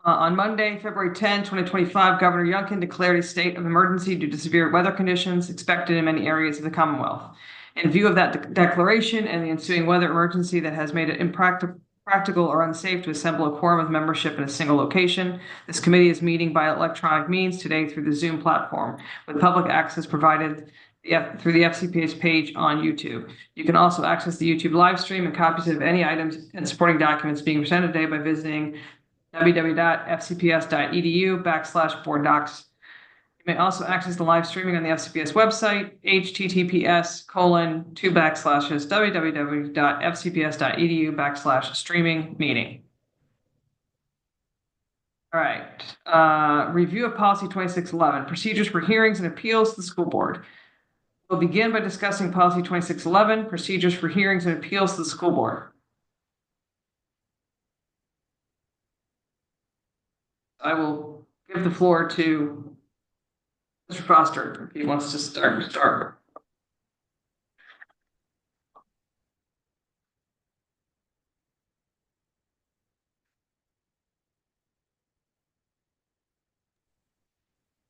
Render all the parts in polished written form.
On Monday, February 10, 2025, Governor Youngkin declared a state of emergency due to severe weather conditions expected in many areas of the Commonwealth. In view of that declaration and the ensuing weather emergency that has made it impractical or unsafe to assemble a quorum of membership in a single location, this committee is meeting by electronic means today through the Zoom platform, with public access provided through the FCPS page on YouTube. You can also access the YouTube live stream and copies of any items and supporting documents being presented today by visiting www.fcps.edu/board docs. You may also access the live streaming on the FCPS website, https://www.fcps.edu/streaming meeting. All right. Review of policy 2611, procedures for hearings and appeals to the school board. We'll begin by discussing policy 2611, procedures for hearings and appeals to the school board. I will give the floor to Mr. Foster if he wants to start.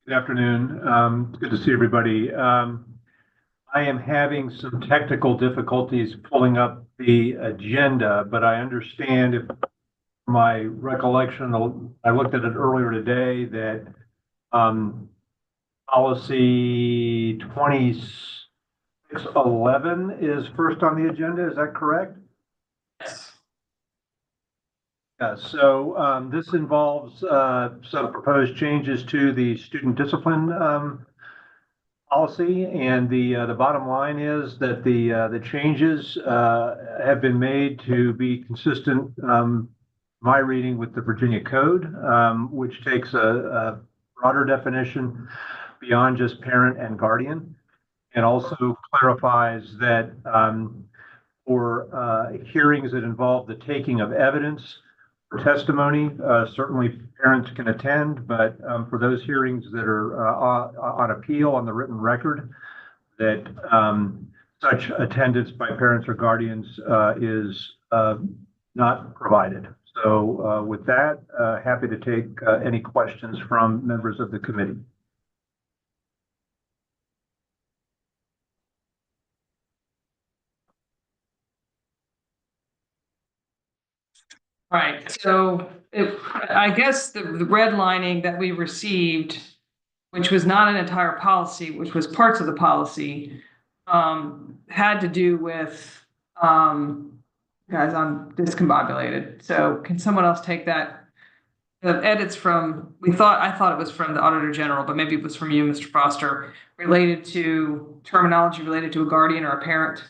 Good afternoon. Good to see everybody. I am having some technical difficulties pulling up the agenda, but I understand, if my recollection, I looked at it earlier today, that policy 2611 is first on the agenda. Is that correct? Yes. So this involves some proposed changes to the student discipline policy, and the bottom line is that the changes have been made to be consistent, my reading, with the Virginia Code, which takes a broader definition beyond just parent and guardian, and also clarifies that for hearings that involve the taking of evidence for testimony, certainly parents can attend, but for those hearings that are on appeal on the written record, that such attendance by parents or guardians is not provided. So with that, happy to take any questions from members of the committee. Right. So I guess the redlining that we received, which was not an entire policy, which was parts of the policy, had to do with, guys, I'm discombobulated. So can someone else take that? The edits from, I thought it was from the Auditor General, but maybe it was from you, Mr. Foster, related to terminology related to a guardian or a parent.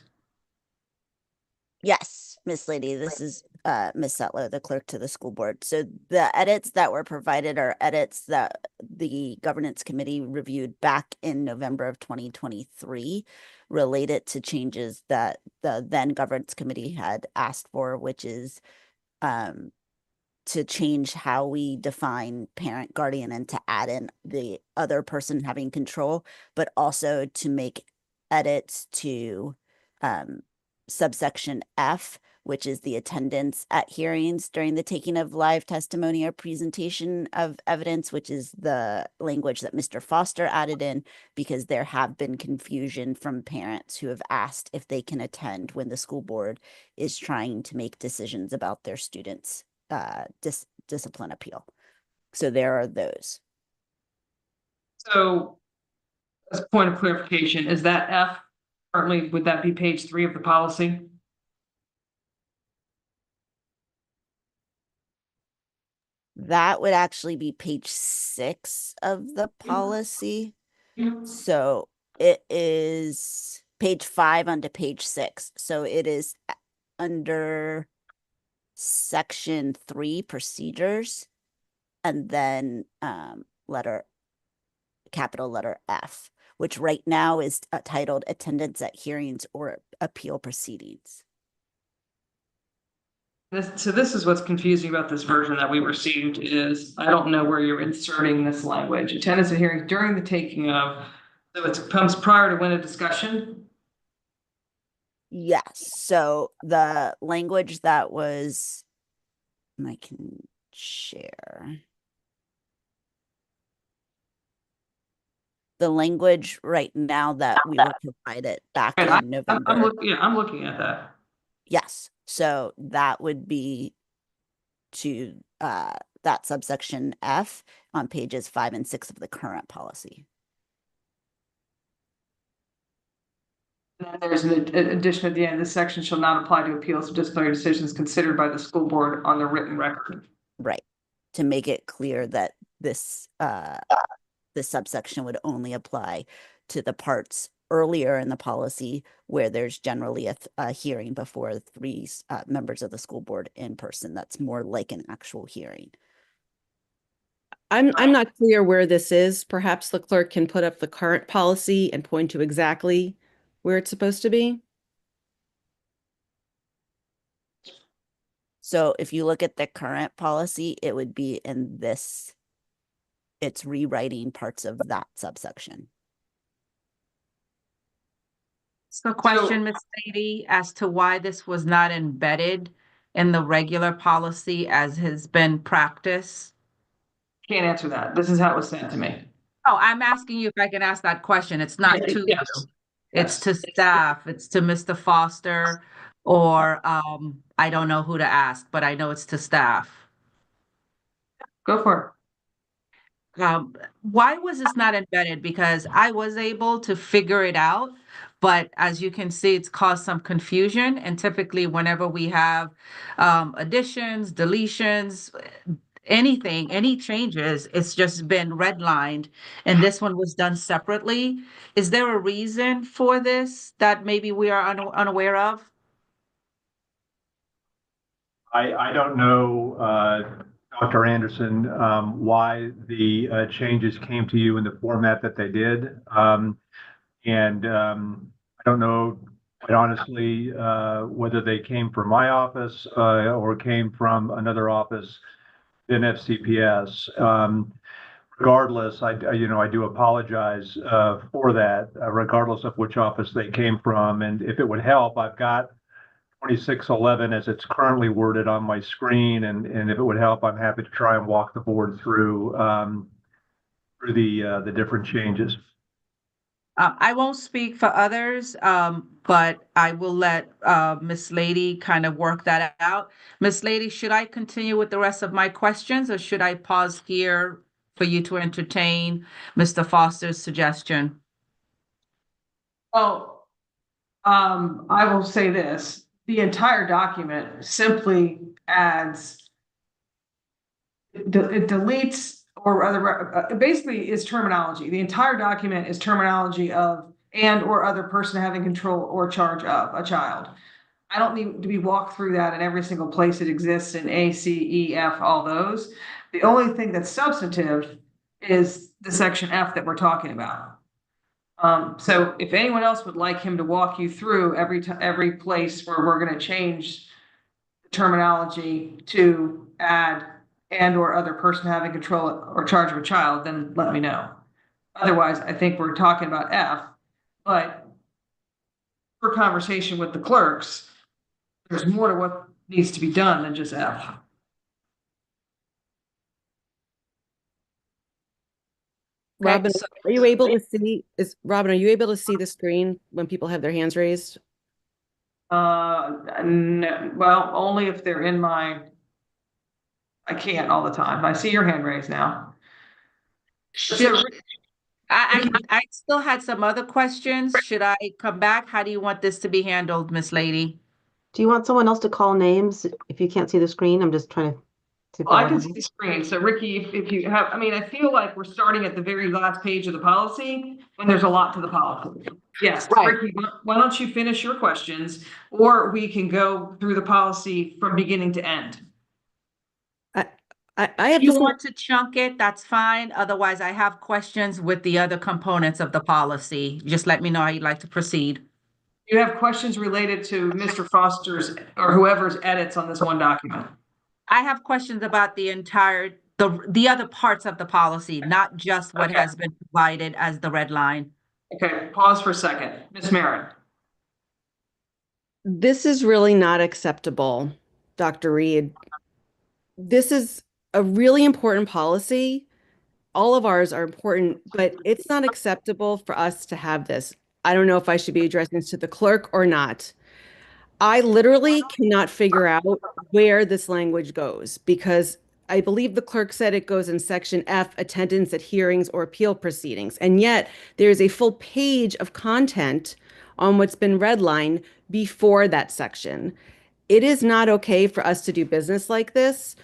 Yes, Miss Lady, this is Miss Sutler, the clerk to the school board. So the edits that were provided are edits that the governance committee reviewed back in November of 2023 related to changes that the then governance committee had asked for, which is to change how we define parent, guardian, and to add in the other person having control, but also to make edits to subsection F, which is the attendance at hearings during the taking of live testimony or presentation of evidence, which is the language that Mr. Foster added in, because there have been confusion from parents who have asked if they can attend when the school board is trying to make decisions about their students' discipline appeal. So there are those. So as a point of clarification, is that F currently, would that be page 3 of the policy? That would actually be page 6 of the policy. So it is page 5 onto page 6. So it is under section 3, procedures, and then capital letter F, which right now is titled attendance at hearings or appeal proceedings. So this is what's confusing about this version that we received is I don't know where you're inserting this language. Attendance at hearings during the taking of, so it comes prior to when a discussion. Yes. So the language that was, I can share. the language right now that we were provided back And in November. I'm looking at that. Yes, so that would be to that subsection F on pages 5 and 6 of the current policy. And then there's an addition at the end, this section shall not apply to appeals of disciplinary decisions considered by the school board on the written record. Right, to make it clear that this subsection would only apply to the parts earlier in the policy where there's generally a hearing before 3 members of the school board in person. That's more like an actual hearing. I'm not clear where this is. Perhaps the clerk can put up the current policy and point to exactly where it's supposed to be. So if you look at the current policy, it would be in this, it's rewriting parts of that subsection. So question, Ms. Lady, as to why this was not embedded in the regular policy as has been practiced? Can't answer that. This is how it was sent to me. Oh, I'm asking you if I can ask that question. It's not to Yes. you. It's to staff. It's to Mr. Foster, or I don't know who to ask, but I know it's to staff. Go for Why was this not embedded? Because I was able to figure it out, but as you can see, it's caused some confusion. And typically, whenever we have additions, deletions, anything, any changes, it's just been redlined, and this one was done separately. Is there a reason for this that maybe we are unaware of? I don't know, Dr. Anderson, why the changes came to you in the format that they did. And I don't know, quite honestly, whether they came from my office or came from another office in FCPS. Regardless, I do apologize for that, regardless of which office they came from. And if it would help, I've got 2611 as it's currently worded on my screen, and if it would help, I'm happy to try and walk the board through the different changes. I won't speak for others, but I will let Miss Lady kind of work that out. Miss Lady, should I continue with the rest of my questions, or should I pause here for you to entertain Mr. Foster's suggestion? Well, I will say this, the entire document simply adds, it deletes or other, basically is terminology. The entire document is terminology of and or other person having control or charge of a child. I don't need to be walked through that in every single place it exists in A, C, E, F, all those. The only thing that's substantive is the section F that we're talking about. So if anyone else would like him to walk you through every place where we're going to change the terminology to add and or other person having control or charge of a child, then let me know. Otherwise, I think we're talking about F, but for conversation with the clerks, there's more to what needs to be done than just F. Robin, so- are you able to see, Robin, are you able to see the screen when people have their hands raised? No, well, only if they're in my, I can't all the time. I see your hand raised now. So, I still had some other questions. Should I come back? How do you want this to be handled, Miss Lady? Do you want someone else to call names if you can't see the screen? I'm just trying to. well, I can see the screen. So Ricky, if you have, I mean, I feel like we're starting at the very last page of the policy and there's a lot to the policy. Yes, Right. Ricky, why don't you finish your questions, or we can go through the policy from beginning to end. I have If you just want to chunk it, that's fine. Otherwise, I have questions with the other components of the policy. Just let me know how you'd like to proceed. You have questions related to Mr. Foster's or whoever's edits on this one document. I have questions about the entire, the other parts of the policy, not just what Okay. has been provided as the red line. Okay, pause for a second. Ms. Marin. This is really not acceptable, Dr. Reed. This is a really important policy, all of ours are important, but it's not acceptable for us to have this. I don't know if I should be addressing this to the clerk or not. I literally cannot figure out where this language goes because I believe the clerk said it goes in section F, attendance at hearings or appeal proceedings. And yet there's a full page of content on what's been redlined before that section. It is not okay for us to do business like this.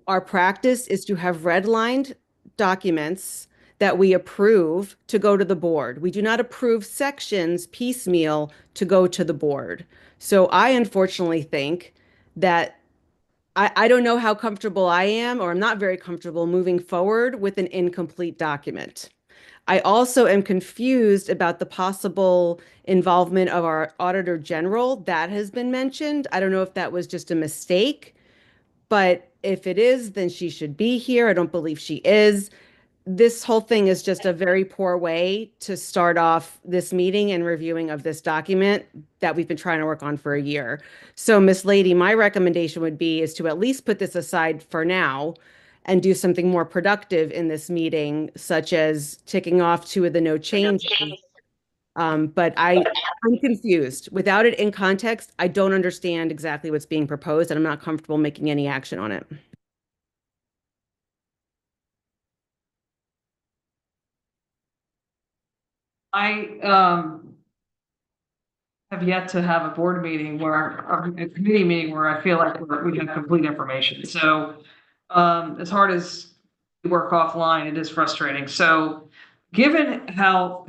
Our practice is to have redlined documents that we approve to go to the board. We do not approve sections piecemeal to go to the board. So I unfortunately think that I don't know how comfortable I am, or I'm not very comfortable moving forward with an incomplete document. I also am confused about the possible involvement of our Auditor General. That has been mentioned. I don't know if that was just a mistake, but if it is, then she should be here. I don't believe she is. This whole thing is just a very poor way to start off this meeting and reviewing of this document that we've been trying to work on for a year. So, Miss Lady, my recommendation would be is to at least put this aside for now and do something more productive in this meeting, such as ticking off 2 of the no changes. But I'm confused. Without it in context, I don't understand exactly what's being proposed, and I'm not comfortable making any action on it. I have yet to have a board meeting where, or a committee meeting where I feel like we have complete information. So as hard as we work offline, it is frustrating. So given how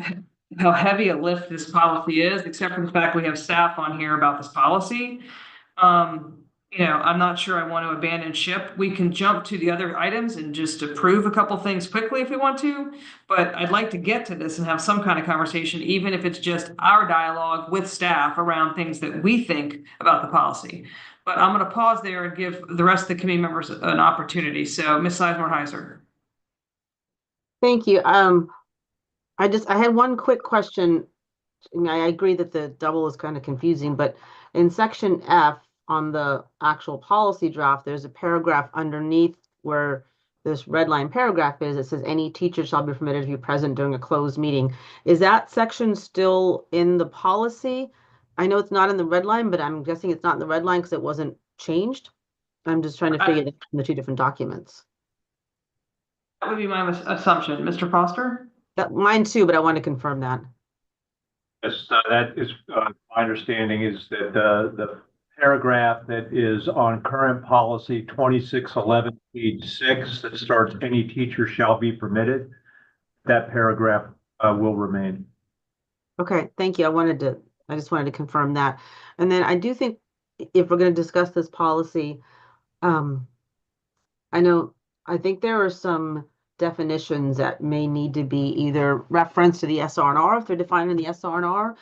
heavy a lift this policy is, except for the fact we have staff on here about this policy, I'm not sure I want to abandon ship. We can jump to the other items and just approve a couple things quickly if we want to, but I'd like to get to this and have some kind of conversation, even if it's just our dialogue with staff around things that we think about the policy. But I'm going to pause there and give the rest of the committee members an opportunity. So Ms. Sizemore-Heiser. Thank you. I had one quick question. I agree that the double is kind of confusing, but in section F on the actual policy draft, there's a paragraph underneath where this red line paragraph is. It says any teacher shall be permitted to be present during a closed meeting. Is that section still in the policy? I know it's not in the red line, but I'm guessing it's not in the red line because it wasn't changed. I'm just trying to figure out the 2 different documents. That would be my assumption. Mr. Foster? Mine too, but I want to confirm that. Yes, that is my understanding is that the paragraph that is on current policy 2611 page 6 that starts any teacher shall be permitted, that paragraph will remain. Okay, thank you. I just wanted to confirm that. And then I do think if we're going to discuss this policy, I think there are some definitions that may need to be either referenced to the SR&R if they're defined in the SR&R,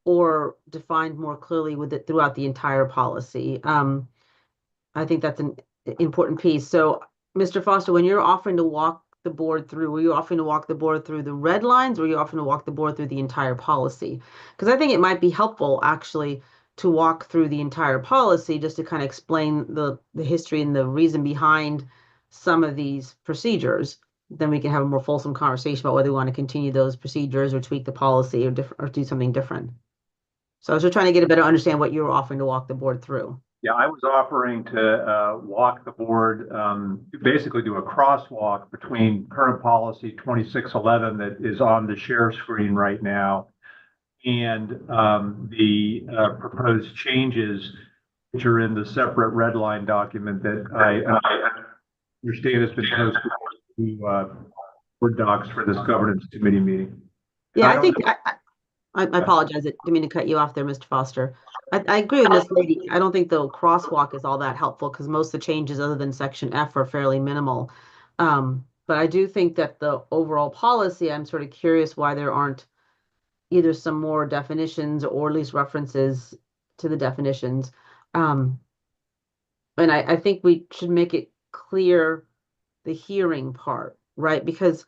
or defined more clearly with it throughout the entire policy. I think that's an important piece. So, Mr. Foster, when you're offering to walk the board through, were you offering to walk the board through the red lines, or were you offering to walk the board through the entire policy? Because I think it might be helpful actually to walk through the entire policy just to kind of explain the history and the reason behind some of these procedures. Then we can have a more fulsome conversation about whether we want to continue those procedures or tweak the policy or do something different. So I was just trying to get a better understand what you were offering to walk the board through. Yeah, I was offering to walk the board, basically do a crosswalk between current policy 2611 that is on the share screen right now and the proposed changes, which are in the separate red line document that I understand has been posted to board docs for this governance committee meeting. Yeah, I think I apologize. I didn't mean to cut you off there, Mr. Foster. I agree with Ms. Lady. I don't think the crosswalk is all that helpful because most of the changes other than section F are fairly minimal. But I do think that the overall policy, I'm sort of curious why there aren't either some more definitions or at least references to the definitions. And I think we should make it clear the hearing part, right? Because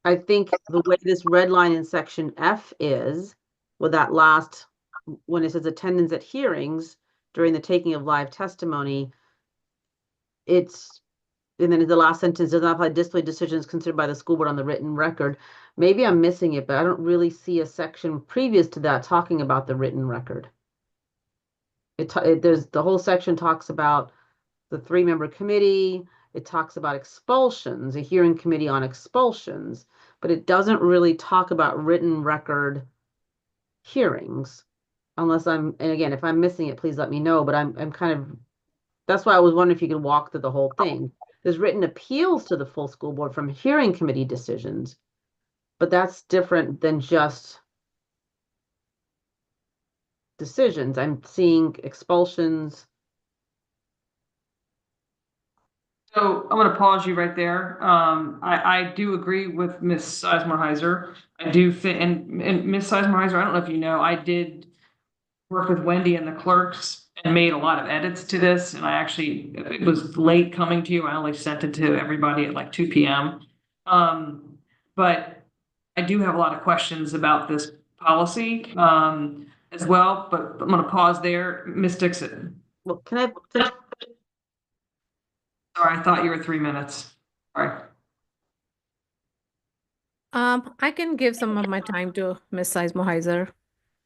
I think the way this red line in section F is, with that last, when it says attendance at hearings during the taking of live testimony, it's and then the last sentence does not apply disciplinary decisions considered by the school board on the written record. Maybe I'm missing it, but I don't really see a section previous to that talking about the written record. There's the whole section talks about the 3-member committee. It talks about expulsions, a hearing committee on expulsions, but it doesn't really talk about written record hearings. Unless and again, if I'm missing it, please let me know, but I'm kind of, that's why I was wondering if you could walk through the whole thing. There's written appeals to the full school board from hearing committee decisions, but that's different than just decisions. I'm seeing expulsions. So I'm going to pause you right there. I do agree with Ms. Sizemore-Heiser. I do think, and Ms. Sizemore-Heiser, I don't know if you know, I did work with Wendy and the clerks and made a lot of edits to this. And I actually, it was late coming to you. I only sent it to everybody at like 2 p.m. But I do have a lot of questions about this policy as well, but I'm going to pause there. Ms. Dixon. Well, can I Sorry, I thought you were 3 minutes. All right. I can give some of my time to Miss Sizemore-Heiser.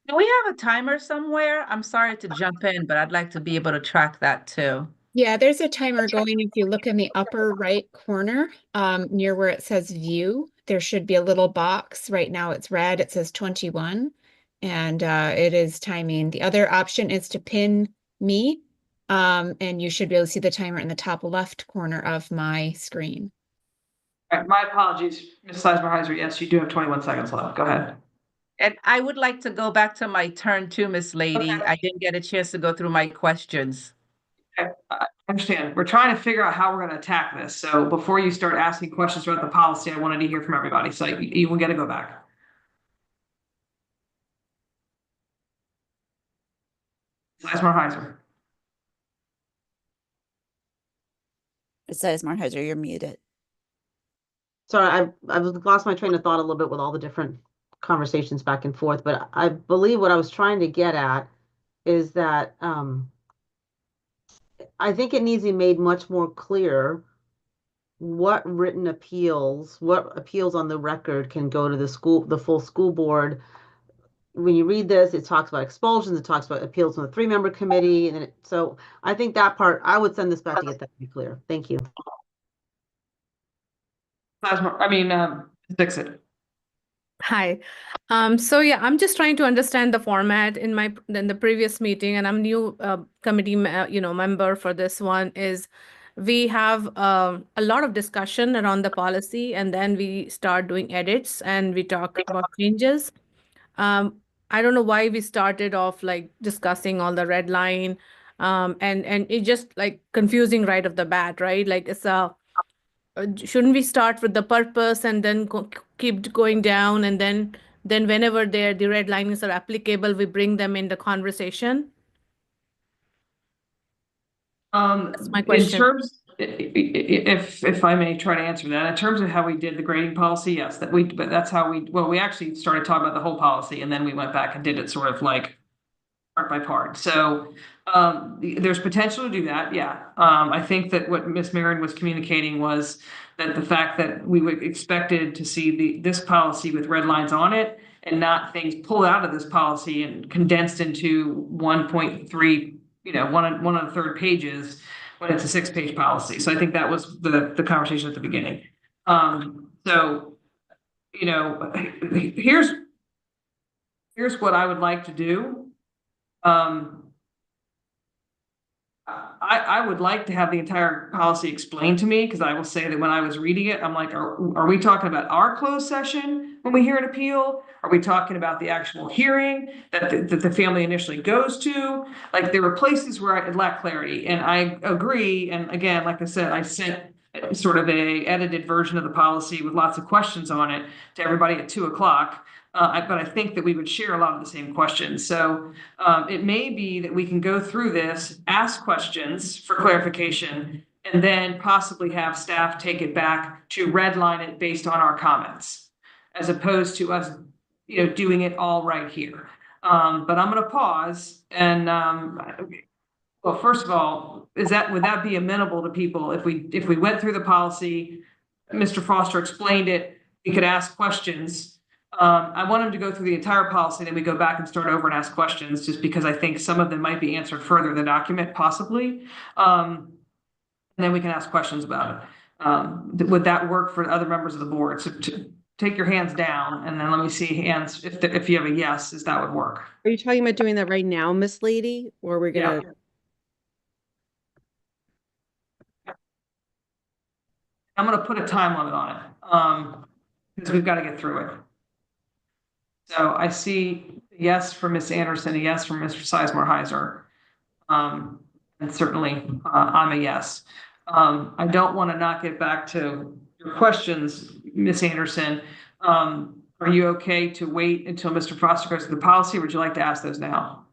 Do we have a timer somewhere? I'm sorry to jump in, but I'd like to be able to track that too. Yeah, there's a timer going. If you look in the upper right corner, near where it says view, there should be a little box. Right now it's red. It says 21, and it is timing. The other option is to pin me, and you should be able to see the timer in the top left corner of my screen. All right, my apologies, Ms. Sizemore-Heiser. Yes, you do have 21 seconds left. Go ahead. And I would like to go back to my turn too, Miss Lady. Okay. I didn't get a chance to go through my questions. Okay, I understand. We're trying to figure out how we're going to attack this. So before you start asking questions about the policy, I wanted to hear from everybody. So you will get to go back. Sizemore-Heiser. Ms. Sizemore-Heiser, you're muted. Sorry, I've lost my train of thought a little bit with all the different conversations back and forth, but I believe what I was trying to get at is that I think it needs to be made much more clear what appeals on the record can go to the full school board. When you read this, it talks about expulsions, it talks about appeals from the 3-member committee, and then so I think that part, I would send this back to get that to be clear. Thank you. Dixon. Hi. So yeah, I'm just trying to understand the format in the previous meeting, and I'm new committee member for this one. Is we have a lot of discussion around the policy, and then we start doing edits and we talk about changes. I don't know why we started off like discussing all the red line, and it just like confusing right off the bat, right? Like it's shouldn't we start with the purpose and then keep going down, and then whenever the red lines are applicable, we bring them in the conversation? That's my question. In terms, if I may try to answer that, in terms of how we did the grading policy, yes, but that's how we actually started talking about the whole policy, and then we went back and did it sort of like part by part. So there's potential to do that. Yeah. I think that what Ms. Marin was communicating was that the fact that we would expected to see this policy with red lines on it and not things pulled out of this policy and condensed into 1.3, 1/3 pages when it's a 6-page policy. So I think that was the conversation at the beginning. So, here's what I would like to do. I would like to have the entire policy explained to me, because I will say that when I was reading it, I'm like, are we talking about our closed session when we hear an appeal? Are we talking about the actual hearing that the family initially goes to? Like, there were places where I lacked clarity, and I agree. And again, like I said, I sent sort of a edited version of the policy with lots of questions on it to everybody at 2 o'clock. But I think that we would share a lot of the same questions. So it may be that we can go through this, ask questions for clarification, and then possibly have staff take it back to redline it based on our comments, as opposed to us, doing it all right here. But I'm going to pause and Well, first of all, would that be amenable to people if we went through the policy, Mr. Foster explained it, we could ask questions. I want him to go through the entire policy, then we go back and start over and ask questions, just because I think some of them might be answered further in the document, possibly. And then we can ask questions about it. Would that work for other members of the board? So take your hands down, and then let me see hands. If you have a yes, that would work. Are you talking about doing that right now, Miss Lady, or we're gonna? I'm going to put a time limit on it because we've got to get through it. So I see a yes from Ms. Anderson, a yes from Mr. Sizemore Heiser. And certainly I'm a yes. I don't want to not get back to your questions, Ms. Anderson. Are you okay to wait until Mr. Foster goes through the policy, or would you like to ask those now?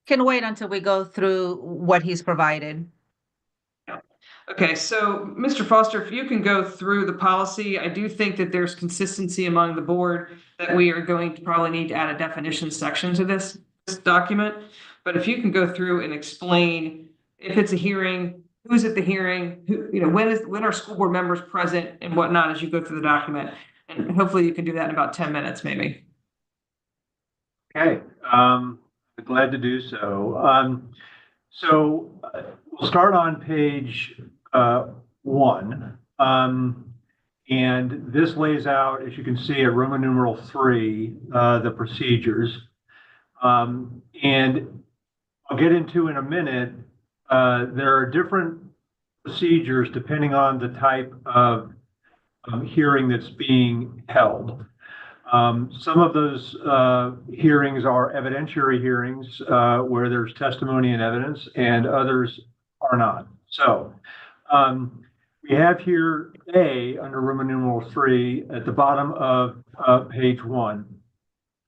Can wait until we go through what he's provided. Okay, so Mr. Foster, if you can go through the policy, I do think that there's consistency among the board that we are going to probably need to add a definition section to this document. But if you can go through and explain if it's a hearing, who's at the hearing, when are school board members present and whatnot as you go through the document. And hopefully you can do that in about 10 minutes, maybe. Okay, glad to do so. We'll start on page 1. And this lays out, as you can see, at Roman numeral 3, the procedures. And I'll get into in a minute, there are different procedures depending on the type of hearing that's being held. Some of those hearings are evidentiary hearings where there's testimony and evidence, and others are not. So we have here A under Roman numeral 3 at the bottom of page 1.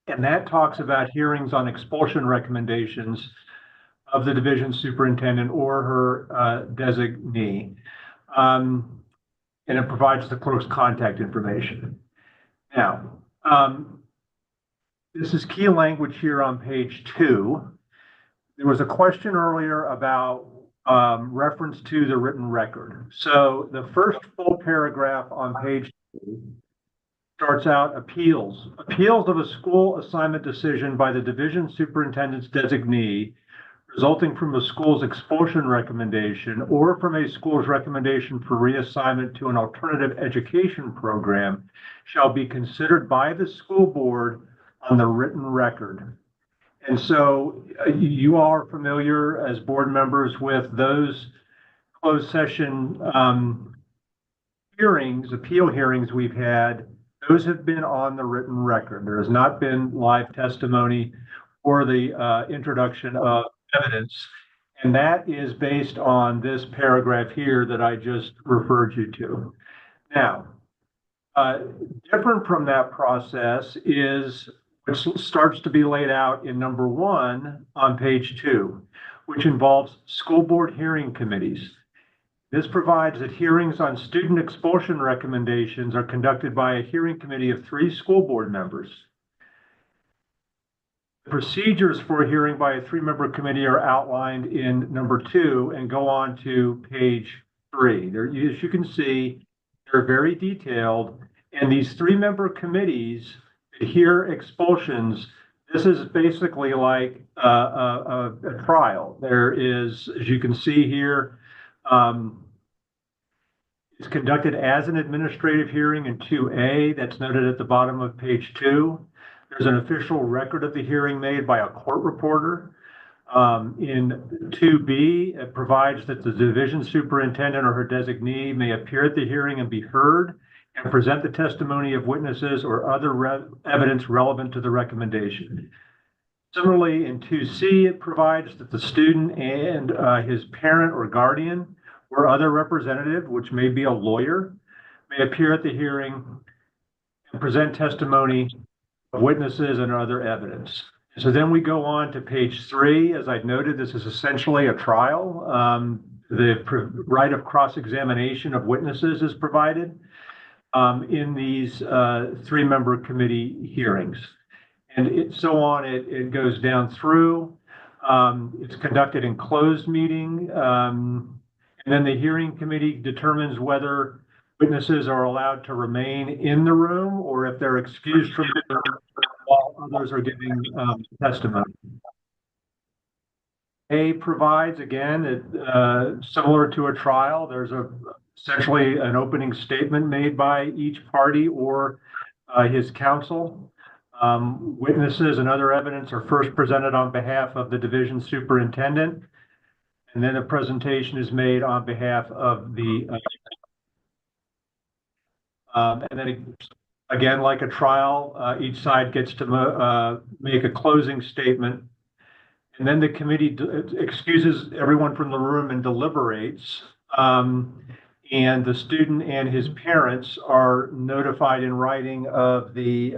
And that talks about hearings on expulsion recommendations of the division superintendent or her designee. And it provides the clerk's contact information. Now, this is key language here on page 2. There was a question earlier about reference to the written record. So the first full paragraph on page 2 starts out appeals. Appeals of a school assignment decision by the division superintendent's designee resulting from a school's expulsion recommendation or from a school's recommendation for reassignment to an alternative education program shall be considered by the school board on the written record. And so you are familiar as board members with those closed session hearings, appeal hearings we've had. Those have been on the written record. There has not been live testimony or the introduction of evidence. And that is based on this paragraph here that I just referred you to. Now, different from that process is which starts to be laid out in number 1 on page 2, which involves school board hearing committees. This provides that hearings on student expulsion recommendations are conducted by a hearing committee of 3 school board members. The procedures for a hearing by a 3-member committee are outlined in number 2 and go on to page 3. There, as you can see, they're very detailed, and these 3-member committees that hear expulsions, this is basically like a trial. There is, as you can see here, it's conducted as an administrative hearing in 2A, that's noted at the bottom of page 2. There's an official record of the hearing made by a court reporter. In 2B, it provides that the division superintendent or her designee may appear at the hearing and be heard and present the testimony of witnesses or other evidence relevant to the recommendation. Similarly, in 2C, it provides that the student and his parent or guardian or other representative, which may be a lawyer, may appear at the hearing and present testimony of witnesses and other evidence. So then we go on to page 3. As I noted, this is essentially a trial. The right of cross-examination of witnesses is provided in these 3-member committee hearings. And so on, it goes down through. It's conducted in closed meeting. And then the hearing committee determines whether witnesses are allowed to remain in the room or if they're excused from the room while others are giving testimony. A provides, again, similar to a trial, there's essentially an opening statement made by each party or his counsel. Witnesses and other evidence are first presented on behalf of the division superintendent, and then a presentation is made on behalf of the and then again, like a trial, each side gets to make a closing statement. And then the committee excuses everyone from the room and deliberates. And the student and his parents are notified in writing of the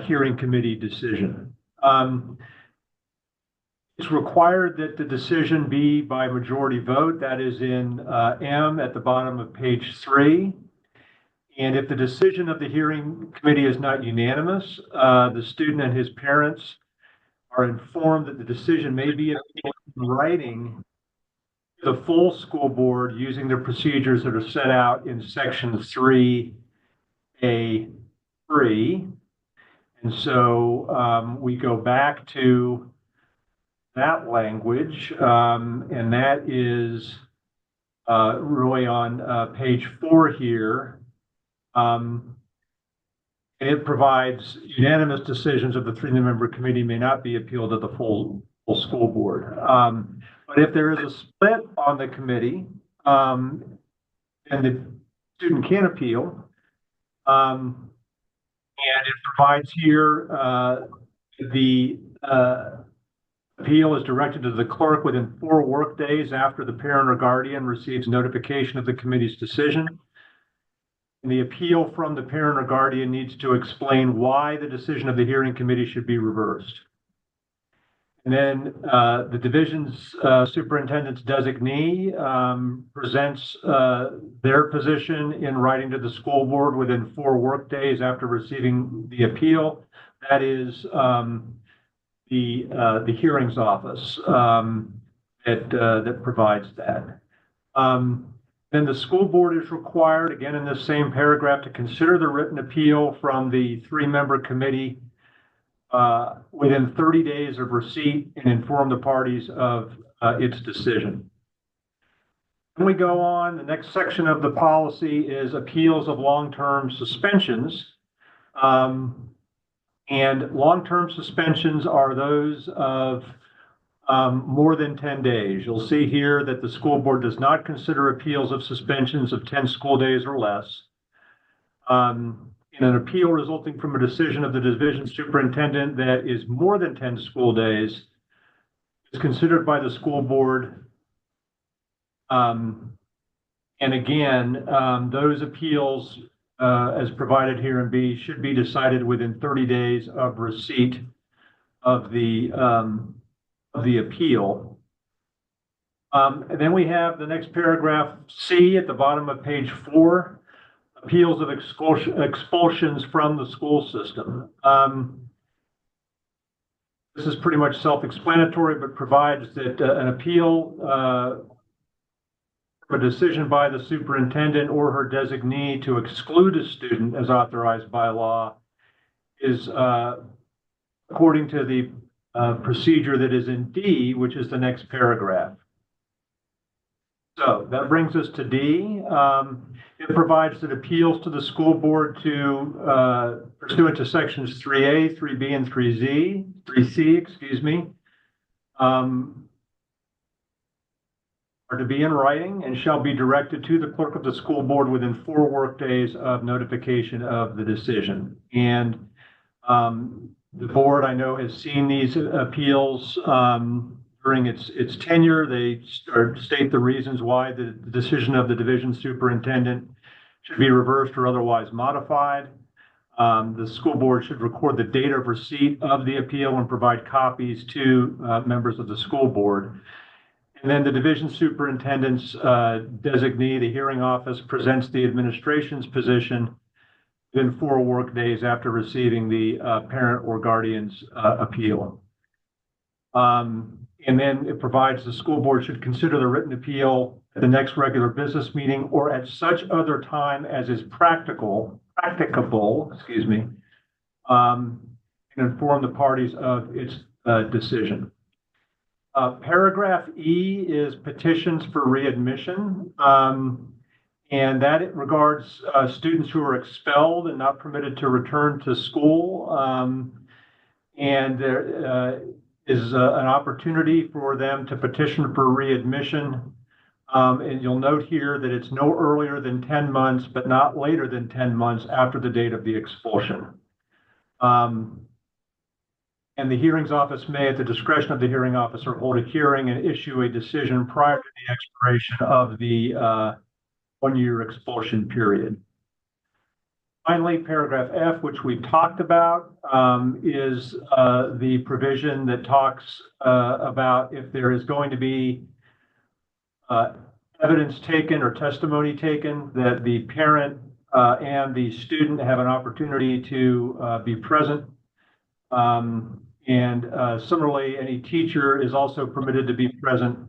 hearing committee decision. It's required that the decision be by majority vote. That is in M at the bottom of page 3. And if the decision of the hearing committee is not unanimous, the student and his parents are informed that the decision may be in writing to the full school board using the procedures that are set out in section 3A3. And so we go back to that language, and that is really on page 4 here. It provides unanimous decisions of the 3-member committee may not be appealed to the full school board. But if there is a split on the committee, and the student can appeal, and it provides here the appeal is directed to the clerk within 4 work days after the parent or guardian receives notification of the committee's decision. And the appeal from the parent or guardian needs to explain why the decision of the hearing committee should be reversed. And then the division's superintendent's designee presents their position in writing to the school board within 4 work days after receiving the appeal. That is the hearings office that provides that. Then the school board is required, again in this same paragraph, to consider the written appeal from the 3-member committee within 30 days of receipt and inform the parties of its decision. When we go on, the next section of the policy is appeals of long-term suspensions. And long-term suspensions are those of more than 10 days. You'll see here that the school board does not consider appeals of suspensions of 10 school days or less. In an appeal resulting from a decision of the division superintendent that is more than 10 school days is considered by the school board. And again, those appeals, as provided here in B, should be decided within 30 days of receipt of the appeal. And then we have the next paragraph, C, at the bottom of page 4, appeals of expulsions from the school system. This is pretty much self-explanatory, but provides that an appeal a decision by the superintendent or her designee to exclude a student as authorized by law is according to the procedure that is in D, which is the next paragraph. So that brings us to D. It provides that appeals to the school board to pursuant to sections 3A, 3B, and 3C, excuse me, are to be in writing and shall be directed to the clerk of the school board within 4 work days of notification of the decision. And the board, I know, has seen these appeals during its tenure. They state the reasons why the decision of the division superintendent should be reversed or otherwise modified. The school board should record the date of receipt of the appeal and provide copies to members of the school board. And then the division superintendent's designee, the hearing office, presents the administration's position within 4 work days after receiving the parent or guardian's appeal. And then it provides the school board should consider the written appeal at the next regular business meeting or at such other time as is practicable, and inform the parties of its decision. Paragraph E is petitions for readmission. And that it regards students who are expelled and not permitted to return to school. And there is an opportunity for them to petition for readmission. And you'll note here that it's no earlier than 10 months, but not later than 10 months after the date of the expulsion. And the hearings office may, at the discretion of the hearing officer, hold a hearing and issue a decision prior to the expiration of the 1-year expulsion period. Finally, paragraph F, which we've talked about, is the provision that talks about if there is going to be evidence taken or testimony taken, that the parent and the student have an opportunity to be present. Similarly, any teacher is also permitted to be present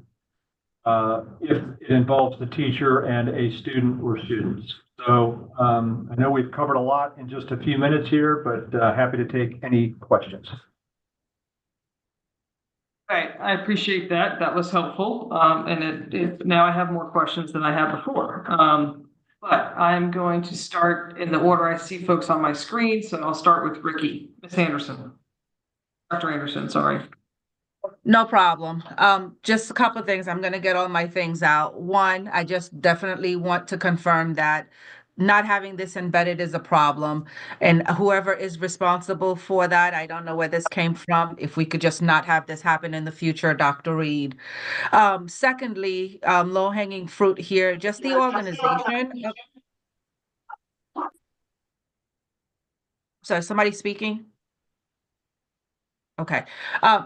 if it involves the teacher and a student or students. So I know we've covered a lot in just a few minutes here, but happy to take any questions. Okay, I appreciate that. That was helpful. And now I have more questions than I had before. But I'm going to start in the order I see folks on my screen. So I'll start with Ricky, Ms. Anderson. Dr. Anderson, sorry. No problem. Just a couple of things. I'm going to get all my things out. One, I just definitely want to confirm that not having this embedded is a problem. And whoever is responsible for that, I don't know where this came from. If we could just not have this happen in the future, Dr. Reed. Secondly, low-hanging fruit here, just the organization. Sorry, somebody speaking? Okay.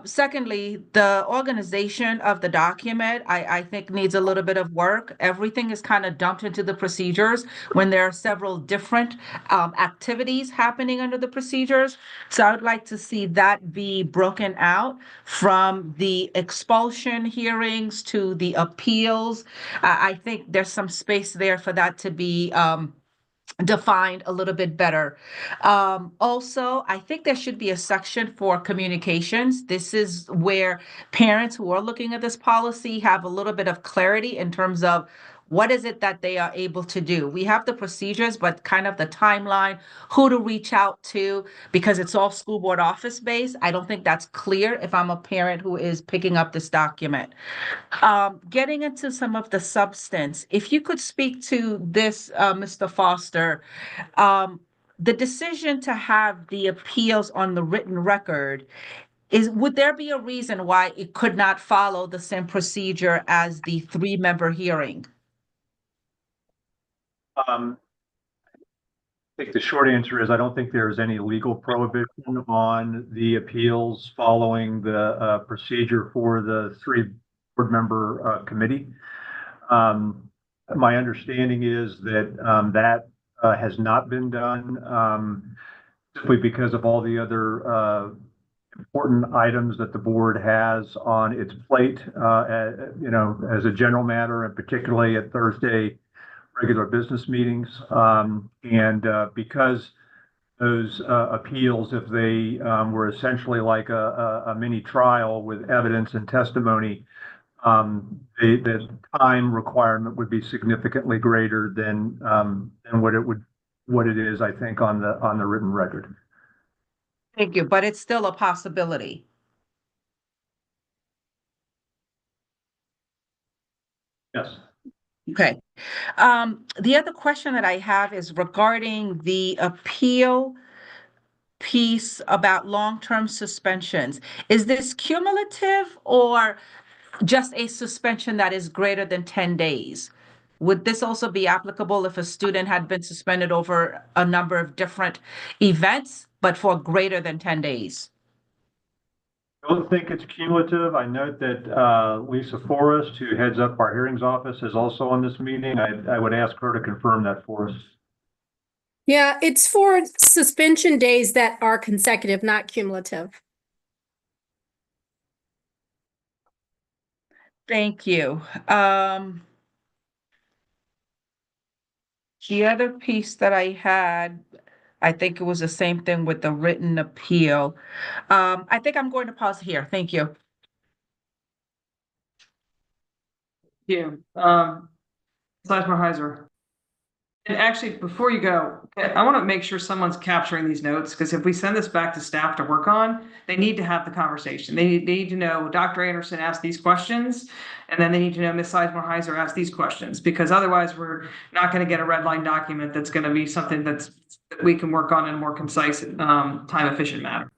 Secondly, the organization of the document, I think needs a little bit of work. Everything is kind of dumped into the procedures when there are several different activities happening under the procedures. So I would like to see that be broken out from the expulsion hearings to the appeals. I think there's some space there for that to be defined a little bit better. Also, I think there should be a section for communications. This is where parents who are looking at this policy have a little bit of clarity in terms of what is it that they are able to do. We have the procedures, but kind of the timeline, who to reach out to, because it's all school board office based. I don't think that's clear if I'm a parent who is picking up this document. Getting into some of the substance, if you could speak to this, Mr. Foster, the decision to have the appeals on the written record, would there be a reason why it could not follow the same procedure as the 3-member hearing? I think the short answer is I don't think there's any legal prohibition on the appeals following the procedure for the 3-board-member committee. My understanding is that that has not been done simply because of all the other important items that the board has on its plate, as a general matter, and particularly at Thursday regular business meetings. Because those appeals, if they were essentially like a mini trial with evidence and testimony, the time requirement would be significantly greater than what it is, I think, on the written record. Thank you, but it's still a possibility. Yes. Okay. The other question that I have is regarding the appeal piece about long-term suspensions. Is this cumulative or just a suspension that is greater than 10 days? Would this also be applicable if a student had been suspended over a number of different events, but for greater than 10 days? I don't think it's cumulative. I note that Lisa Forrest, who heads up our hearings office, is also on this meeting. I would ask her to confirm that for us. Yeah, it's for suspension days that are consecutive, not cumulative. Thank you. The other piece that I had, I think it was the same thing with the written appeal. I think I'm going to pause here. Thank you. You, Sizemore Heiser. And actually, before you go, I want to make sure someone's capturing these notes, because if we send this back to staff to work on, they need to have the conversation. They need to know Dr. Anderson asked these questions, and then they need to know Ms. Sizemore Heiser asked these questions, because otherwise we're not going to get a red line document that's going to be something that we can work on in a more concise, time efficient manner.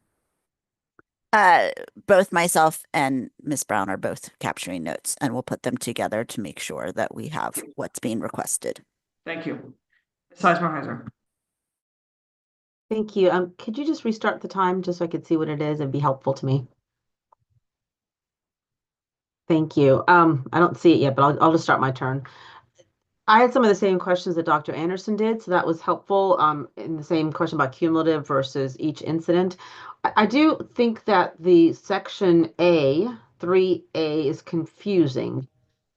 Both myself and Miss Brown are both capturing notes, and we'll put them together to make sure that we have what's being requested. Thank you. Ms. Sizemore Heiser. Thank you. Could you just restart the time just so I could see what it is? It'd be helpful to me. Thank you. I don't see it yet, but I'll just start my turn. I had some of the same questions that Dr. Anderson did, so that was helpful. In the same question about cumulative versus each incident. I do think that the section A, 3A, is confusing.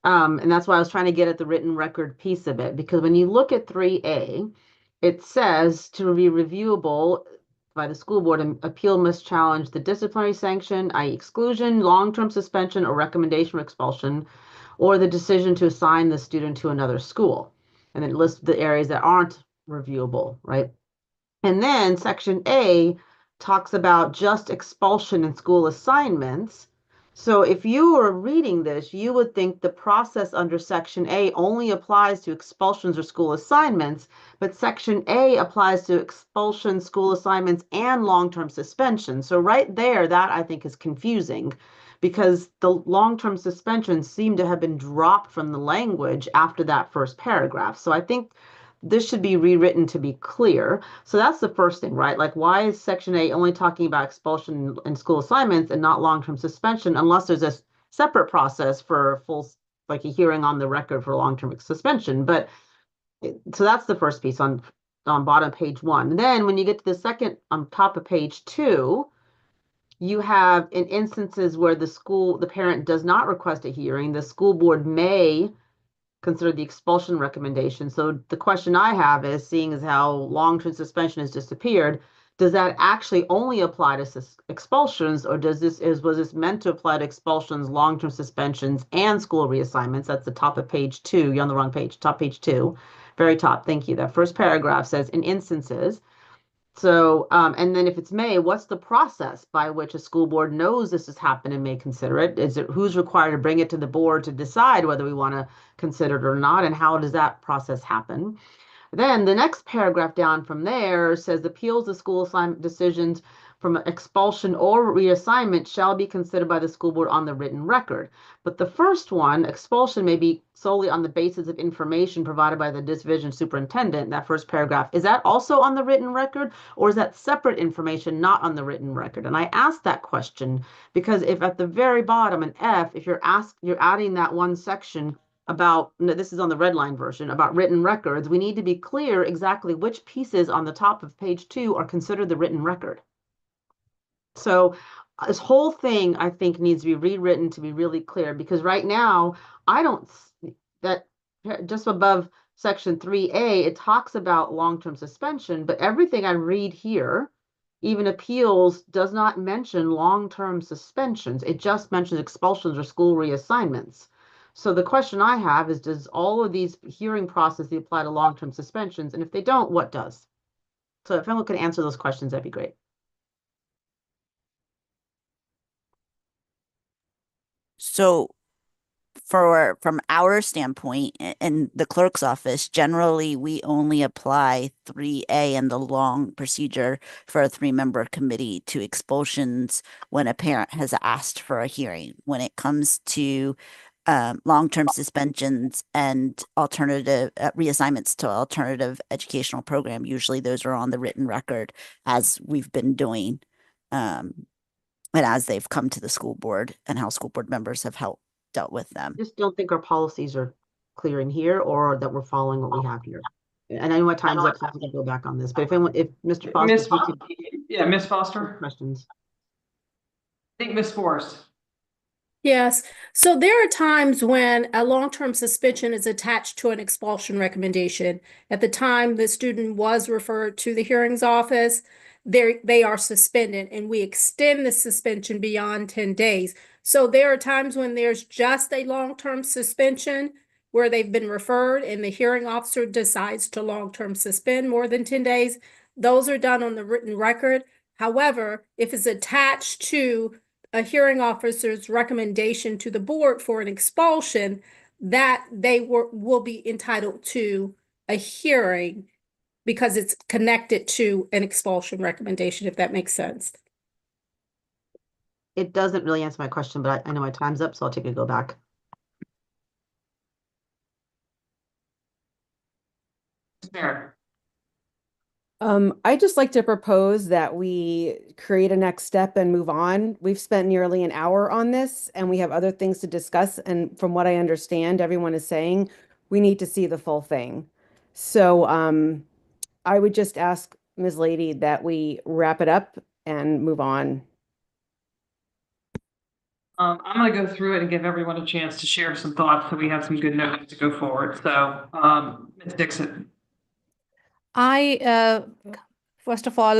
And that's why I was trying to get at the written record piece of it, because when you look at 3A, it says to be reviewable by the school board, an appeal must challenge the disciplinary sanction, i.e. exclusion, long-term suspension, or recommendation or expulsion, or the decision to assign the student to another school. And it lists the areas that aren't reviewable, right? And then section A talks about just expulsion and school assignments. So if you were reading this, you would think the process under section A only applies to expulsions or school assignments, but section A applies to expulsion, school assignments, and long-term suspension. So right there, that I think is confusing, because the long-term suspensions seem to have been dropped from the language after that first paragraph. So I think this should be rewritten to be clear. So that's the first thing, right? Like, why is section A only talking about expulsion and school assignments and not long-term suspension, unless there's a separate process for full, like a hearing on the record for long-term suspension? But so that's the first piece on bottom page 1. And then when you get to the second on top of page 2, you have in instances where the parent does not request a hearing, the school board may consider the expulsion recommendation. So the question I have is, seeing as how long-term suspension has disappeared, does that actually only apply to expulsions, or was this meant to apply to expulsions, long-term suspensions, and school reassignments? That's the top of page 2. You're on the wrong page. Top page 2, very top. Thank you. That first paragraph says in instances. So, and then if it's may, what's the process by which a school board knows this has happened and may consider it? Is it who's required to bring it to the board to decide whether we want to consider it or not? And how does that process happen? Then the next paragraph down from there says appeals of school assignment decisions from expulsion or reassignment shall be considered by the school board on the written record. But the first one, expulsion, may be solely on the basis of information provided by the division superintendent. That first paragraph, is that also on the written record, or is that separate information not on the written record? And I asked that question because if at the very bottom in F, if you're adding that one section about, this is on the red line version, about written records, we need to be clear exactly which pieces on the top of page 2 are considered the written record. So this whole thing, I think, needs to be rewritten to be really clear, because right now, I don't, that just above section 3A, it talks about long-term suspension, but everything I read here, even appeals, does not mention long-term suspensions. It just mentions expulsions or school reassignments. So the question I have is, does all of these hearing processes apply to long-term suspensions? And if they don't, what does? So if anyone could answer those questions, that'd be great. So from our standpoint in the clerk's office, generally we only apply 3A and the long procedure for a 3-member committee to expulsions when a parent has asked for a hearing. When it comes to long-term suspensions and alternative reassignments to alternative educational program, usually those are on the written record, as we've been doing, and as they've come to the school board and how school board members have dealt with them. Just don't think our policies are clear in here, or that we're following what we have here. And I know my time's up, so I have to go back on this, but if Mr. Foster, Miss, if you could, yeah, Miss Foster, questions. I think Miss Forrest. Yes. So there are times when a long-term suspension is attached to an expulsion recommendation. At the time the student was referred to the hearings office, they are suspended and we extend the suspension beyond 10 days. So there are times when there's just a long-term suspension where they've been referred and the hearing officer decides to long-term suspend more than 10 days. Those are done on the written record. However, if it's attached to a hearing officer's recommendation to the board for an expulsion, that will be entitled to a hearing because it's connected to an expulsion recommendation, if that makes sense. It doesn't really answer my question, but I know my time's up, so I'll take a go back. Ms. Barron. I'd just like to propose that we create a next step and move on. We've spent nearly an hour on this and we have other things to discuss. And from what I understand, everyone is saying we need to see the full thing. So I would just ask Ms. Lady that we wrap it up and move on. I'm going to go through it and give everyone a chance to share some thoughts so we have some good notes to go forward. So, Ms. Dixon. I first of all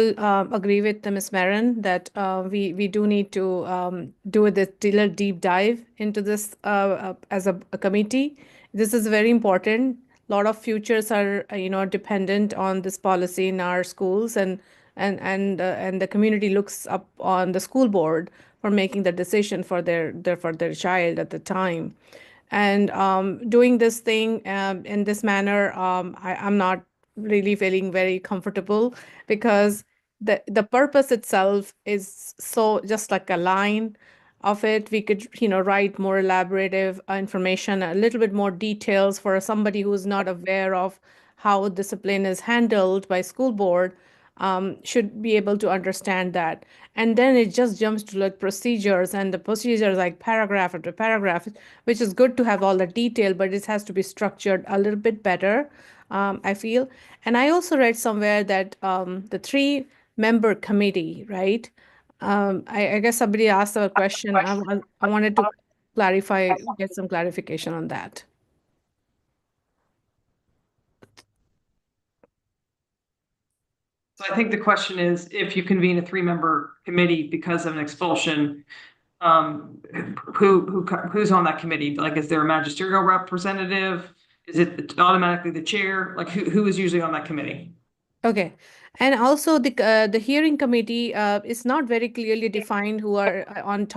agree with Ms. Marin that we do need to do this little deep dive into this as a committee. This is very important. A lot of futures are dependent on this policy in our schools, and the community looks up on the school board for making the decision for their child at the time. And doing this thing in this manner, I'm not really feeling very comfortable because the purpose itself is so just like a line of it. We could write more elaborative information, a little bit more details for somebody who's not aware of how discipline is handled by school board, should be able to understand that. And then it just jumps to like procedures, and the procedures like paragraph after paragraph, which is good to have all the detail, but it has to be structured a little bit better, I feel. And I also read somewhere that the 3-member committee, right? I guess somebody asked a question. I wanted to clarify, get some clarification on that. So I think the question is, if you convene a 3-member committee because of an expulsion, who's on that committee? Like, is there a magisterial representative? Is it automatically the chair? Like, who is usually on that committee? Okay. And also the hearing committee is not very clearly defined who are on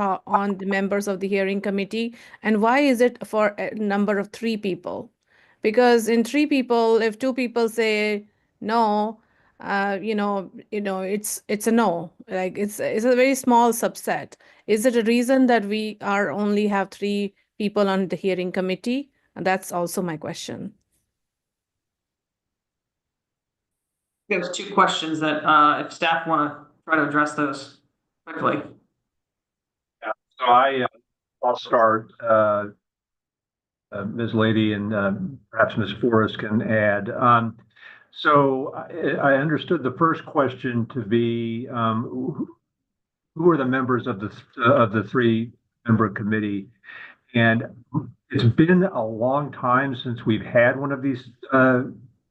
the members of the hearing committee, and why is it for a number of 3 people? Because in 3 people, if 2 people say no, it's a no. Like it's a very small subset. Is it a reason that we are only have 3 people on the hearing committee? And that's also my question. There's 2 questions that if staff want to try to address those quickly. Yeah, so I'll start. Ms. Lady and perhaps Ms. Forrest can add. So I understood the first question to be who are the members of the 3-member committee, and it's been a long time since we've had one of these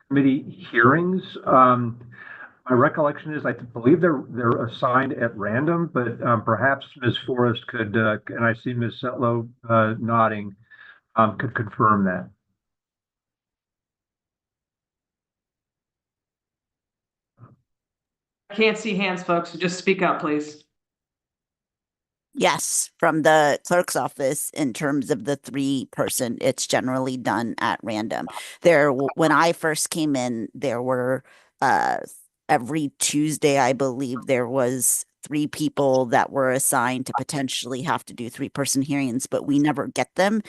committee hearings. My recollection is I believe they're assigned at random, but perhaps Ms. Forrest could, and I see Ms. Setlow nodding, could confirm that. I can't see hands, folks, so just speak up, please. Yes, from the clerk's office, in terms of the 3-person, it's generally done at random. When I first came in, there were every Tuesday, I believe, there was 3 people that were assigned to potentially have to do 3-person hearings, but we never get them.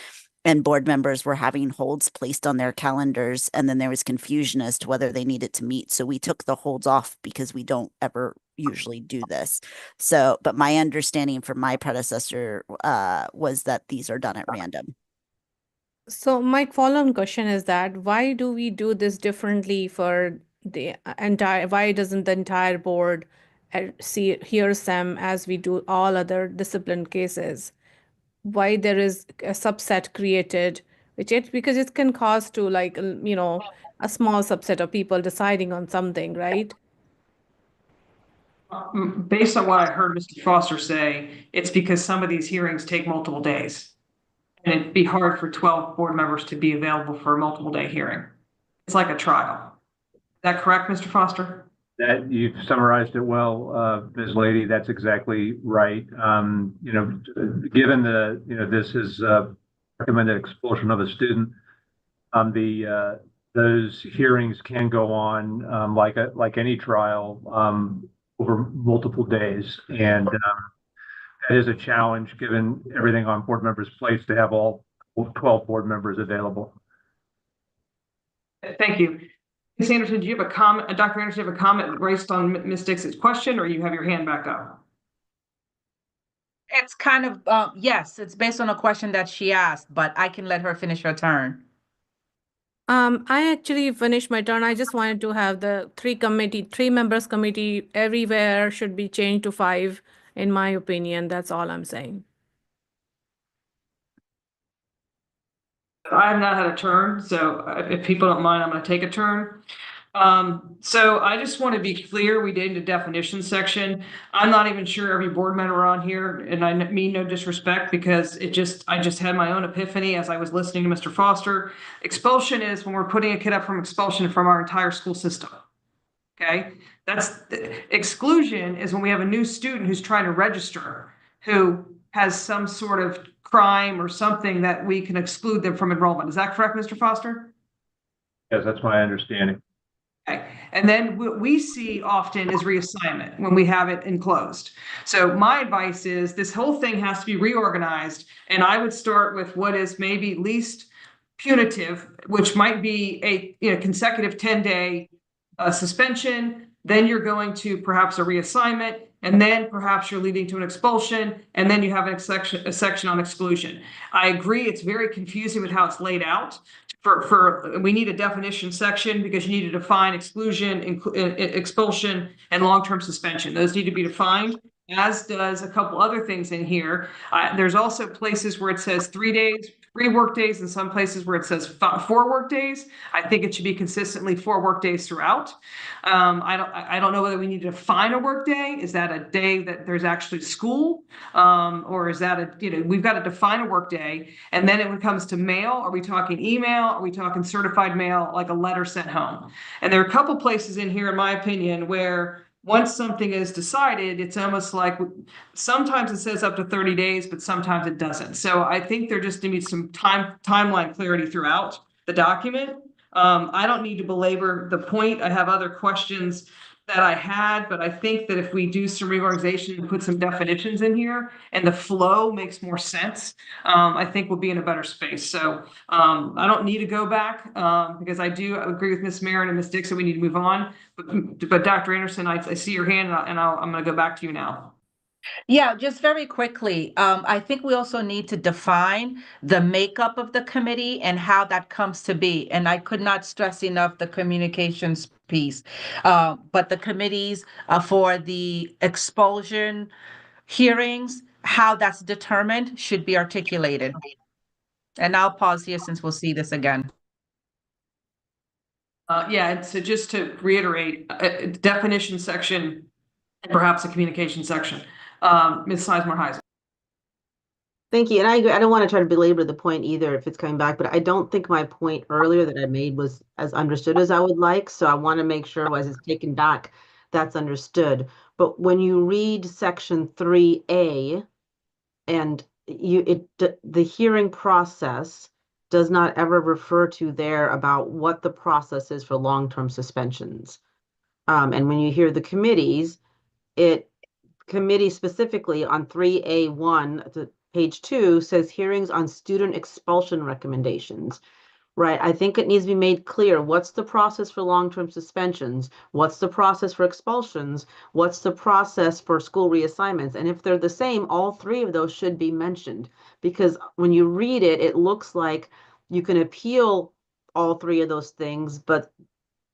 And board members were having holds placed on their calendars, and then there was confusion as to whether they needed to meet. So we took the holds off because we don't ever usually do this. So, but my understanding from my predecessor was that these are done at random. So my follow-on question is that why do we do this differently for the entire, why doesn't the entire board hears them as we do all other discipline cases? Why there is a subset created, because it can cause to like, a small subset of people deciding on something, right? Based on what I heard Mr. Foster say, it's because some of these hearings take multiple days. And it'd be hard for 12 board members to be available for a multiple day hearing. It's like a trial. Is that correct, Mr. Foster? That you've summarized it well, Ms. Lady. That's exactly right. Given this is recommended expulsion of a student, those hearings can go on like any trial over multiple days, and that is a challenge given everything on board members' plates to have all 12 board members available. Thank you. Ms. Anderson, do you have a comment? Dr. Anderson, do you have a comment based on Ms. Dixon's question, or you have your hand back up? It's kind of, yes, it's based on a question that she asked, but I can let her finish her turn. I actually finished my turn. I just wanted to have the three members committee everywhere should be changed to 5, in my opinion. That's all I'm saying. I have not had a turn, so if people don't mind, I'm going to take a turn. So I just want to be clear, we did a definition section. I'm not even sure every board member on here, and I mean no disrespect, because I just had my own epiphany as I was listening to Mr. Foster. Expulsion is when we're putting a kid up from expulsion from our entire school system. Okay, exclusion is when we have a new student who's trying to register, who has some sort of crime or something that we can exclude them from enrollment. Is that correct, Mr. Foster? Yes, that's my understanding. Okay. And then what we see often is reassignment when we have it enclosed. So my advice is this whole thing has to be reorganized. And I would start with what is maybe least punitive, which might be a consecutive 10-day suspension. Then you're going to perhaps a reassignment, and then perhaps you're leading to an expulsion, and then you have a section on exclusion. I agree, it's very confusing with how it's laid out. We need a definition section because you need to define exclusion, expulsion, and long-term suspension. Those need to be defined, as does a couple other things in here. There's also places where it says 3 days, 3 work days, and some places where it says 4 work days. I think it should be consistently 4 work days throughout. I don't know whether we need to define a work day. Is that a day that there's actually school? Or is that we've got to define a work day. And then when it comes to mail, are we talking email? Are we talking certified mail, like a letter sent home? And there are a couple places in here, in my opinion, where once something is decided, it's almost like sometimes it says up to 30 days, but sometimes it doesn't. So I think there just needs some timeline clarity throughout the document. I don't need to belabor the point. I have other questions that I had, but I think that if we do some reorganization and put some definitions in here and the flow makes more sense, I think we'll be in a better space. So I don't need to go back because I do agree with Ms. Marin and Ms. Dixon. We need to move on. But Dr. Anderson, I see your hand, and I'm going to go back to you now. Yeah, just very quickly, I think we also need to define the makeup of the committee and how that comes to be. And I could not stress enough the communications piece. But the committees for the expulsion hearings, how that's determined should be articulated. And I'll pause here since we'll see this again. Yeah, so just to reiterate, a definition section and perhaps a communication section. Ms. Sizemore-Heiser. Thank you. And I agree. I don't want to try to belabor the point either if it's coming back, but I don't think my point earlier that I made was as understood as I would like. So I want to make sure as it's taken back, that's understood. But when you read section 3A and the hearing process does not ever refer to there about what the process is for long-term suspensions. And when you hear the committees, committee specifically on 3A1, page 2 says hearings on student expulsion recommendations, right? I think it needs to be made clear what's the process for long-term suspensions, what's the process for expulsions, what's the process for school reassignments, and if they're the same, all 3 of those should be mentioned, because when you read it, it looks like you can appeal all three of those things, but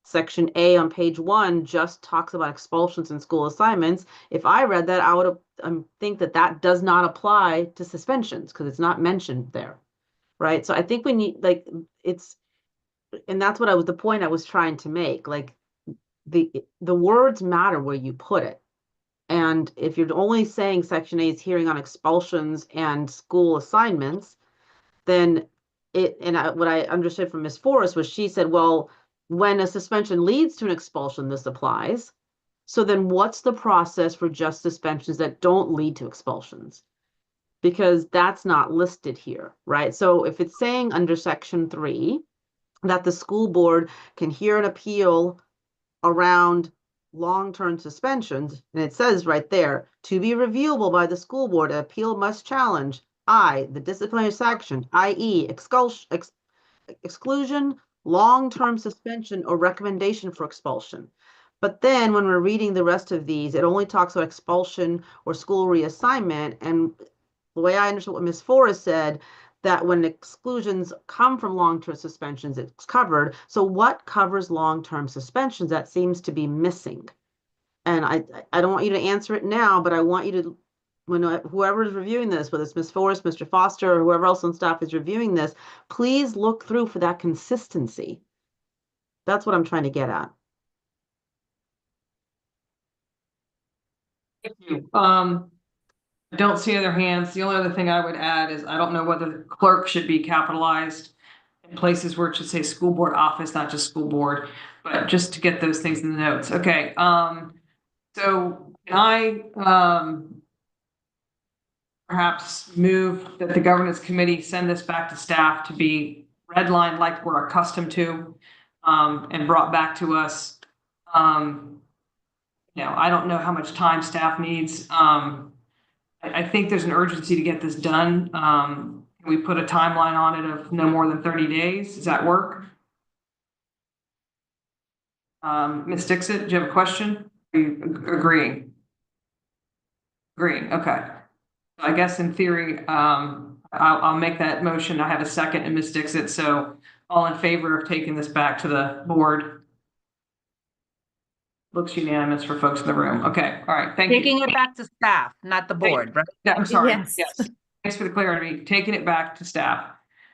Section A on page 1 just talks about expulsions and school assignments. If I read that, I would think that that does not apply to suspensions because it's not mentioned there, right? So I think we need, like, and that's what the point I was trying to make. Like, the words matter where you put it. And if you're only saying Section A is hearing on expulsions and school assignments, then what I understood from Ms. Forrest was she said, well, when a suspension leads to an expulsion, this applies. So then what's the process for just suspensions that don't lead to expulsions? Because that's not listed here, right? So if it's saying under Section 3 that the school board can hear an appeal around long-term suspensions, and it says right there, to be reviewable by the school board, an appeal must challenge the disciplinary sanction, i.e. exclusion, long-term suspension, or recommendation for expulsion. But then when we're reading the rest of these, it only talks about expulsion or school reassignment. And the way I understood what Ms. Forrest said, that when exclusions come from long-term suspensions, it's covered. So what covers long-term suspensions? That seems to be missing. And I don't want you to answer it now, but I want you to, when whoever is reviewing this, whether it's Ms. Forrest, Mr. Foster, or whoever else on staff is reviewing this, please look through for that consistency. That's what I'm trying to get at. Thank you. I don't see other hands. The only other thing I would add is I don't know whether the clerk should be capitalized in places where it should say school board office, not just school board, but just to get those things in the notes. Okay. So can I perhaps move that the governance committee send this back to staff to be redlined like we're accustomed to, and brought back to us. I don't know how much time staff needs. I think there's an urgency to get this done. Can we put a timeline on it of no more than 30 days? Does that work? Ms. Dixit, do you have a question? Are you agreeing? Agreeing, okay. I guess in theory, I'll make that motion. I have a second and Ms. Dixit. So all in favor of taking this back to the board? Looks unanimous for folks in the room. Okay, all right, thank you. Taking it back to staff, not the board, right? Yeah, I'm sorry. Yes. Yes. Thanks for the clarity. Taking it back to staff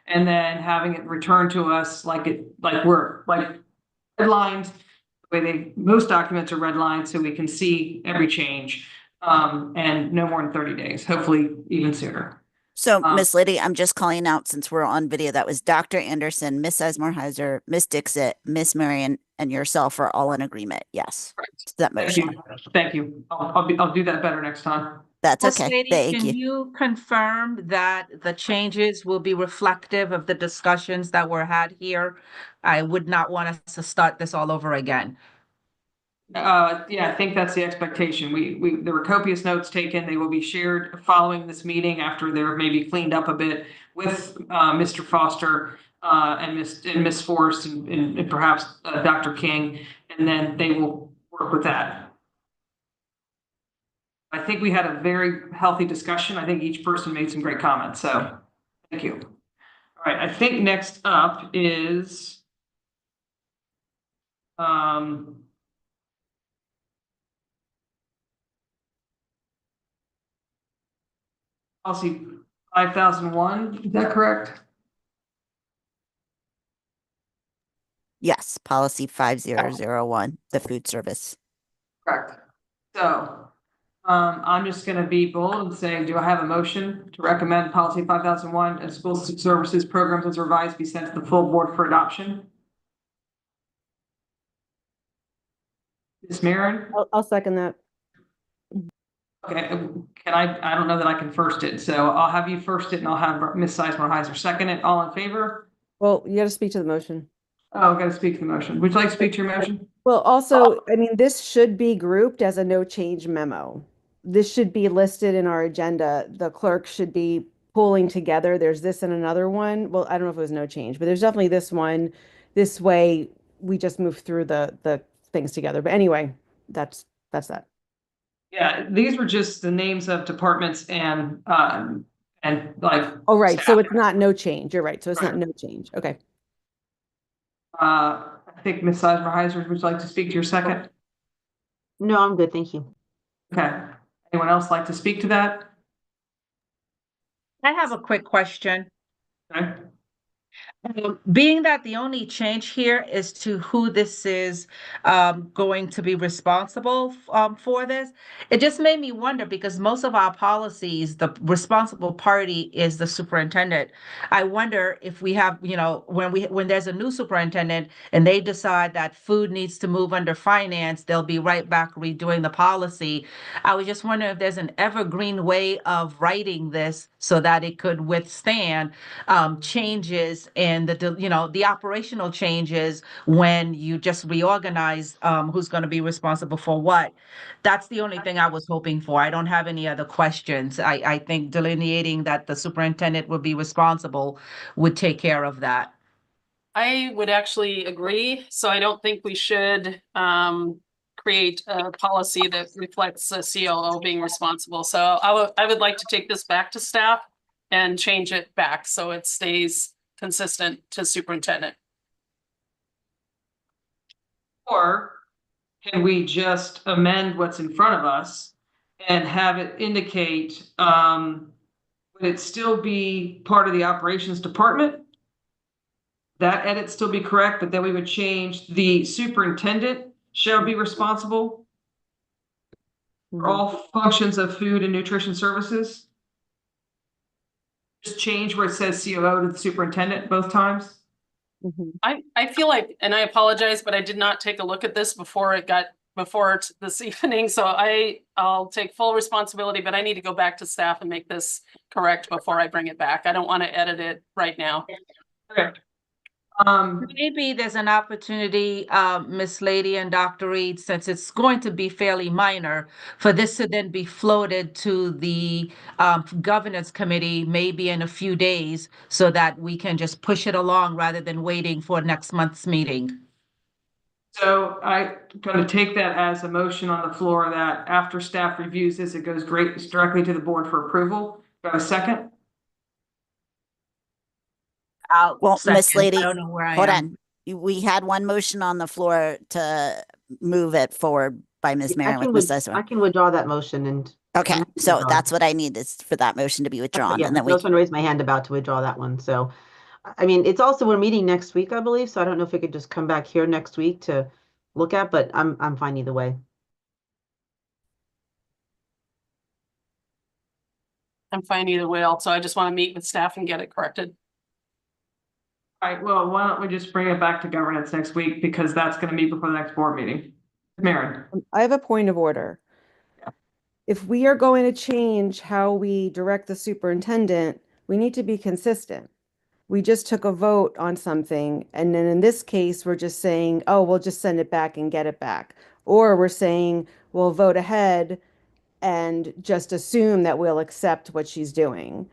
and then having it returned to us like we're redlined. The way most documents are redlined so we can see every change. And no more than 30 days, hopefully even sooner. So, Miss Liddy, I'm just calling out since we're on video. That was Dr. Anderson, Miss Sizemore-Heiser, Miss Dixit, Miss Marion, and yourself are all in agreement. Yes. To that motion. Thank you. I'll do that better next time. That's Miss okay. Lady, Thank can you. you confirm that the changes will be reflective of the discussions that were had here? I would not want us to start this all over again. Yeah, I think that's the expectation. There were copious notes taken. They will be shared following this meeting after they're maybe cleaned up a bit with Mr. Foster and Miss Forrest and perhaps Dr. King, and then they will work with that. I think we had a very healthy discussion. I think each person made some great comments. So thank you. All right, I think next up is policy 5001, is that correct? Yes, policy 5001, the food service. Correct. So I'm just going to be bold and say, do I have a motion to recommend policy 5001 and school services programs as revised be sent to the full board for adoption? Ms. Marin? I'll second that. Okay, can I don't know that I can first it, so I'll have you first it and I'll have Ms. Sizemore-Heiser second it. All in favor? Well, you got to speak to the motion. Oh, I've got to speak to the motion. Would you like to speak to your motion? Well, also, I mean, this should be grouped as a no change memo. This should be listed in our agenda. The clerk should be pulling together. There's this and another one. Well, I don't know if it was no change, but there's definitely this one. This way, we just move through the things together. But anyway, that's that. Yeah, these were just the names of departments and and like. Oh, right. So staff. it's not no change. You're right. So it's not Right. no change. Okay. I think Ms. Seismer-Heiser, would you like to speak to your second? No, I'm good, thank you. Okay. Anyone else like to speak to that? I have a quick question. Okay. Being that the only change here is to who this is going to be responsible for this, it just made me wonder because most of our policies, the responsible party is the superintendent. I wonder if we have, when there's a new superintendent and they decide that food needs to move under finance, they'll be right back redoing the policy. I was just wondering if there's an evergreen way of writing this so that it could withstand changes in the operational changes when you just reorganize who's going to be responsible for what. That's the only thing I was hoping for. I don't have any other questions. I think delineating that the superintendent would be responsible would take care of that. I would actually agree. So I don't think we should create a policy that reflects the COO being responsible. So I would like to take this back to staff and change it back so it stays consistent to superintendent. Or can we just amend what's in front of us and have it indicate, would it still be part of the operations department? That edit still be correct, but then we would change the superintendent shall be responsible for all functions of food and nutrition services. Just change where it says COO to the superintendent both times. I feel like, and I apologize, but I did not take a look at this before this evening. So I'll take full responsibility, but I need to go back to staff and make this correct before I bring it back. I don't want to edit it right now. Okay. Maybe there's an opportunity, Miss Lady and Dr. Reed, since it's going to be fairly minor, for this to then be floated to the governance committee maybe in a few days so that we can just push it along rather than waiting for next month's meeting. So I'm going to take that as a motion on the floor that after staff reviews this, it goes directly to the board for approval. Do I have a second? Well, Miss Second. Lady, I don't know where I hold am. on. We had one motion on the floor to move it forward by Ms. I Marion can, with Ms. I Seismer. can withdraw that motion and. Okay, I'm so withdrawn. that's what I need is for that motion to be withdrawn, Yeah, and then I we. was trying to raise my hand about to withdraw that one. So, I mean, it's also, we're meeting next week, I believe. So I don't know if we could just come back here next week to look at, but I'm fine either way. I'm fine either way. Also, I just want to meet with staff and get it corrected. All right, well, why don't we just bring it back to governance next week because that's going to meet before the next board meeting. Maren. I have a point of order. If we are going to change how we direct the superintendent, we need to be consistent. We just took a vote on something, and then in this case, we're just saying, oh, we'll just send it back and get it back. Or we're saying, we'll vote ahead and just assume that we'll accept what she's doing.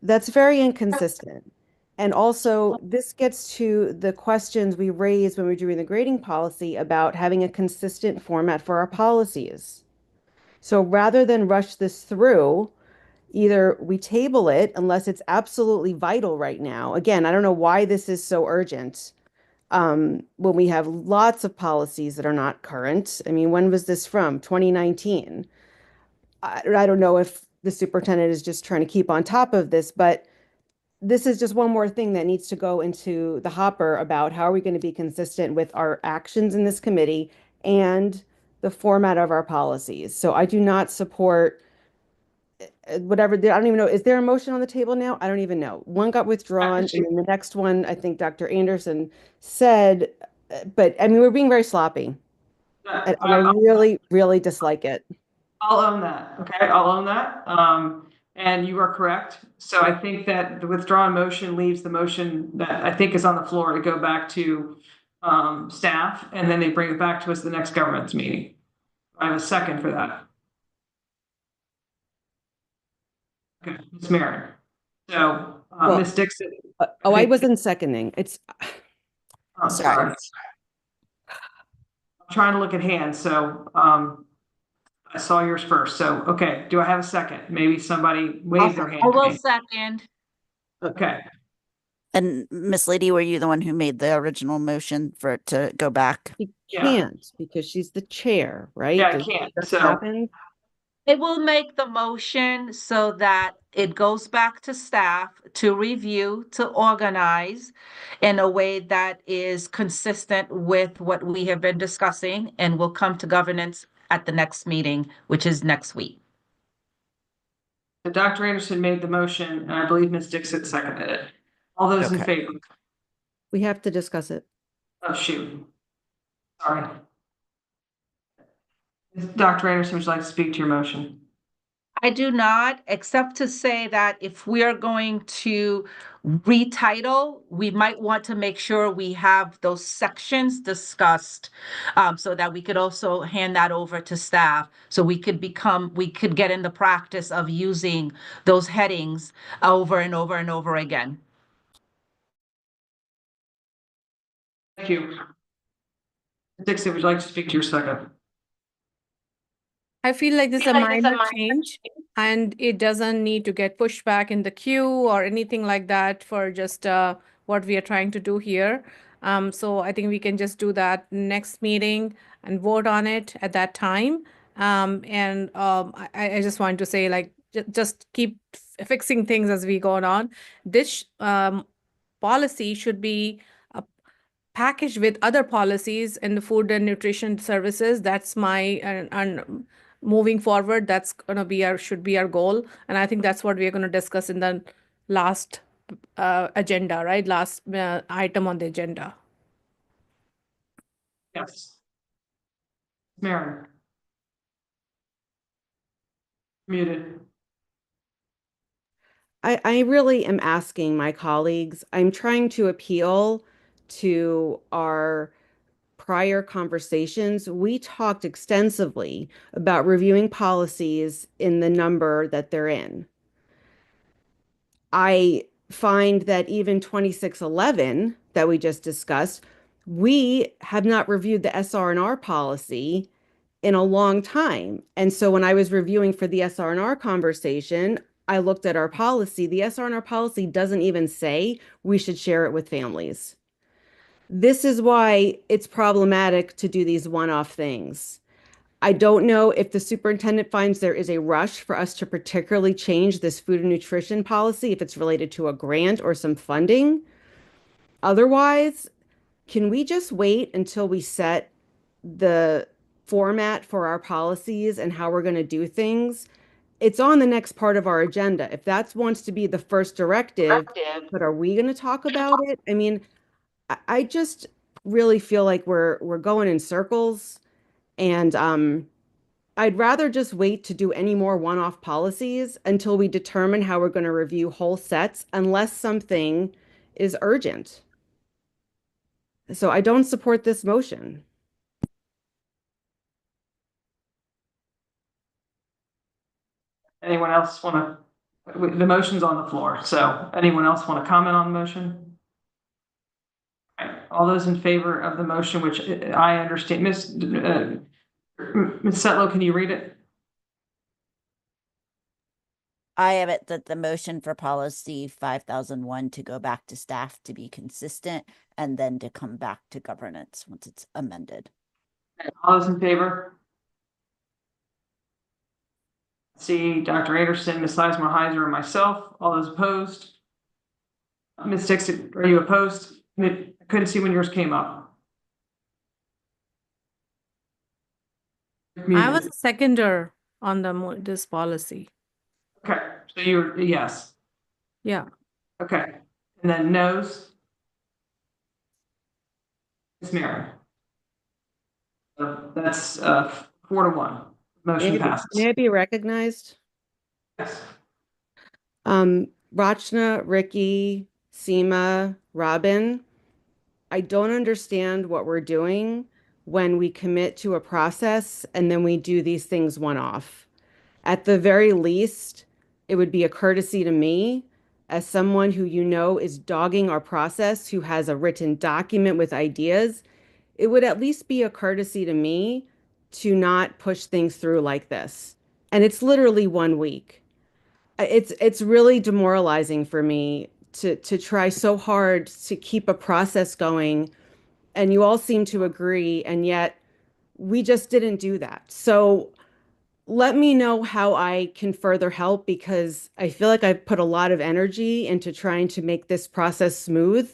That's very inconsistent. And also, this gets to the questions we raised when we were doing the grading policy about having a consistent format for our policies. So rather than rush this through, either we table it unless it's absolutely vital right now. Again, I don't know why this is so urgent when we have lots of policies that are not current. I mean, when was this from? 2019. I don't know if the superintendent is just trying to keep on top of this, but this is just one more thing that needs to go into the hopper about how are we going to be consistent with our actions in this committee and the format of our policies. So I do not support whatever. I don't even know. Is there a motion on the table now? I don't even know. One got withdrawn, and then the next one, I think Dr. Anderson said, but I mean, we're being very sloppy. And I really, really dislike it. I'll own that. Okay, I'll own that. And you are correct. So I think that the withdrawn motion leaves the motion that I think is on the floor to go back to staff, and then they bring it back to us the next governance meeting. I have a second for that. Okay, Ms. Marion. So Ms. Dixon. Oh, I wasn't seconding. It's. Oh, sorry. I'm trying to look at hands. So I I saw yours first. So, okay, do I have a second? Maybe somebody waved their hand. I will to me. second. Okay, And Miss Lady, were you the one who made the original motion for it to go back? She Yeah. can't because she's the chair, right? yeah, I Does can't. that So, happen? It will make the motion so that it goes back to staff to review, to organize in a way that is consistent with what we have been discussing and will come to governance at the next meeting, which is next week. Dr. Anderson made the motion, and I believe Ms. Dixon seconded it. All those in Okay. favor? We have to discuss it. Oh, shoot. Sorry. Dr. Anderson, would you like to speak to your motion? I do not, except to say that if we are going to retitle, we might want to make sure we have those sections discussed, so that we could also hand that over to staff. So we could get in the practice of using those headings over and over and over again. Thank you. Ms. Dixon, would you like to speak to your second? I feel like this is a minor change and it doesn't need to get pushed back in the queue or anything like that for just what we are trying to do here. So I think we can just do that next meeting and vote on it at that time. I just want to say, like, just keep fixing things as we go on. This policy should be packaged with other policies in the food and nutrition services. That's my and moving forward, that's gonna be should be our goal, and I think that's what we're gonna discuss in the last agenda, right? Last item on the agenda. Yes. Mary. Muted. I really am asking my colleagues, I'm trying to appeal to our prior conversations. We talked extensively about reviewing policies in the number that they're in. I find that even 2611 that we just discussed, we have not reviewed the SR&R policy in a long time. And so when I was reviewing for the SR&R conversation, I looked at our policy. The SR&R policy doesn't even say we should share it with families. This is why it's problematic to do these one-off things. I don't know if the superintendent finds there is a rush for us to particularly change this food and nutrition policy, if it's related to a grant or some funding. Otherwise, can we just wait until we set the format for our policies and how we're going to do things? It's on the next part of our agenda. If that wants to be the first directive, but are we going to talk about it? I mean, I just really feel like we're going in circles, and I'd rather just wait to do any more one-off policies until we determine how we're going to review whole sets, unless something is urgent. So I don't support this motion. Anyone else want to, the motion's on the floor, so anyone else want to comment on the motion? All right, all those in favor of the motion, which I understand, Ms. Setlow, can you read it? I have it that the motion for policy 5001 to go back to staff to be consistent and then to come back to governance once it's amended. All those in favor? See Dr. Anderson, Ms. Sizemore Heiser, and myself. All those opposed? Ms. Dixon, are you opposed? I couldn't see when yours came up. I was a seconder on this policy. Okay, so you're yes. Yeah. Okay, and then no's. Ms. Mary. That's 4-1. Motion passes. May I be recognized? Yes. Rachna, Ricky, Seema, Robin, I don't understand what we're doing when we commit to a process and then we do these things one-off. At the very least, it would be a courtesy to me as someone who you know is dogging our process, who has a written document with ideas. It would at least be a courtesy to me to not push things through like this. And it's literally 1 week. It's really demoralizing for me to try so hard to keep a process going, and you all seem to agree, and yet we just didn't do that. So let me know how I can further help, because I feel like I've put a lot of energy into trying to make this process smooth,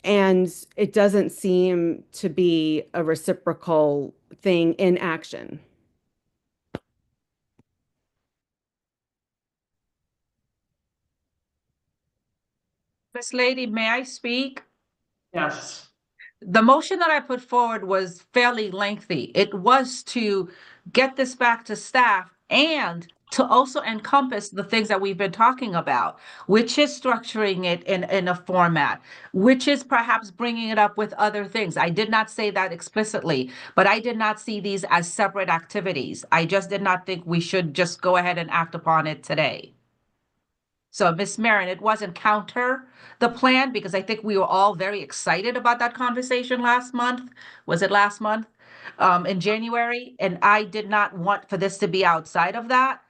and it doesn't seem to be a reciprocal thing in action. Miss Lady, may I speak? Yes. The motion that I put forward was fairly lengthy. It was to get this back to staff and to also encompass the things that we've been talking about, which is structuring it in a format, which is perhaps bringing it up with other things. I did not say that explicitly, but I did not see these as separate activities. I just did not think we should just go ahead and act upon it today. So, Miss Marin, it wasn't counter the plan, because I think we were all very excited about that conversation last month. Was it last month? In January? And I did not want for this to be outside of that.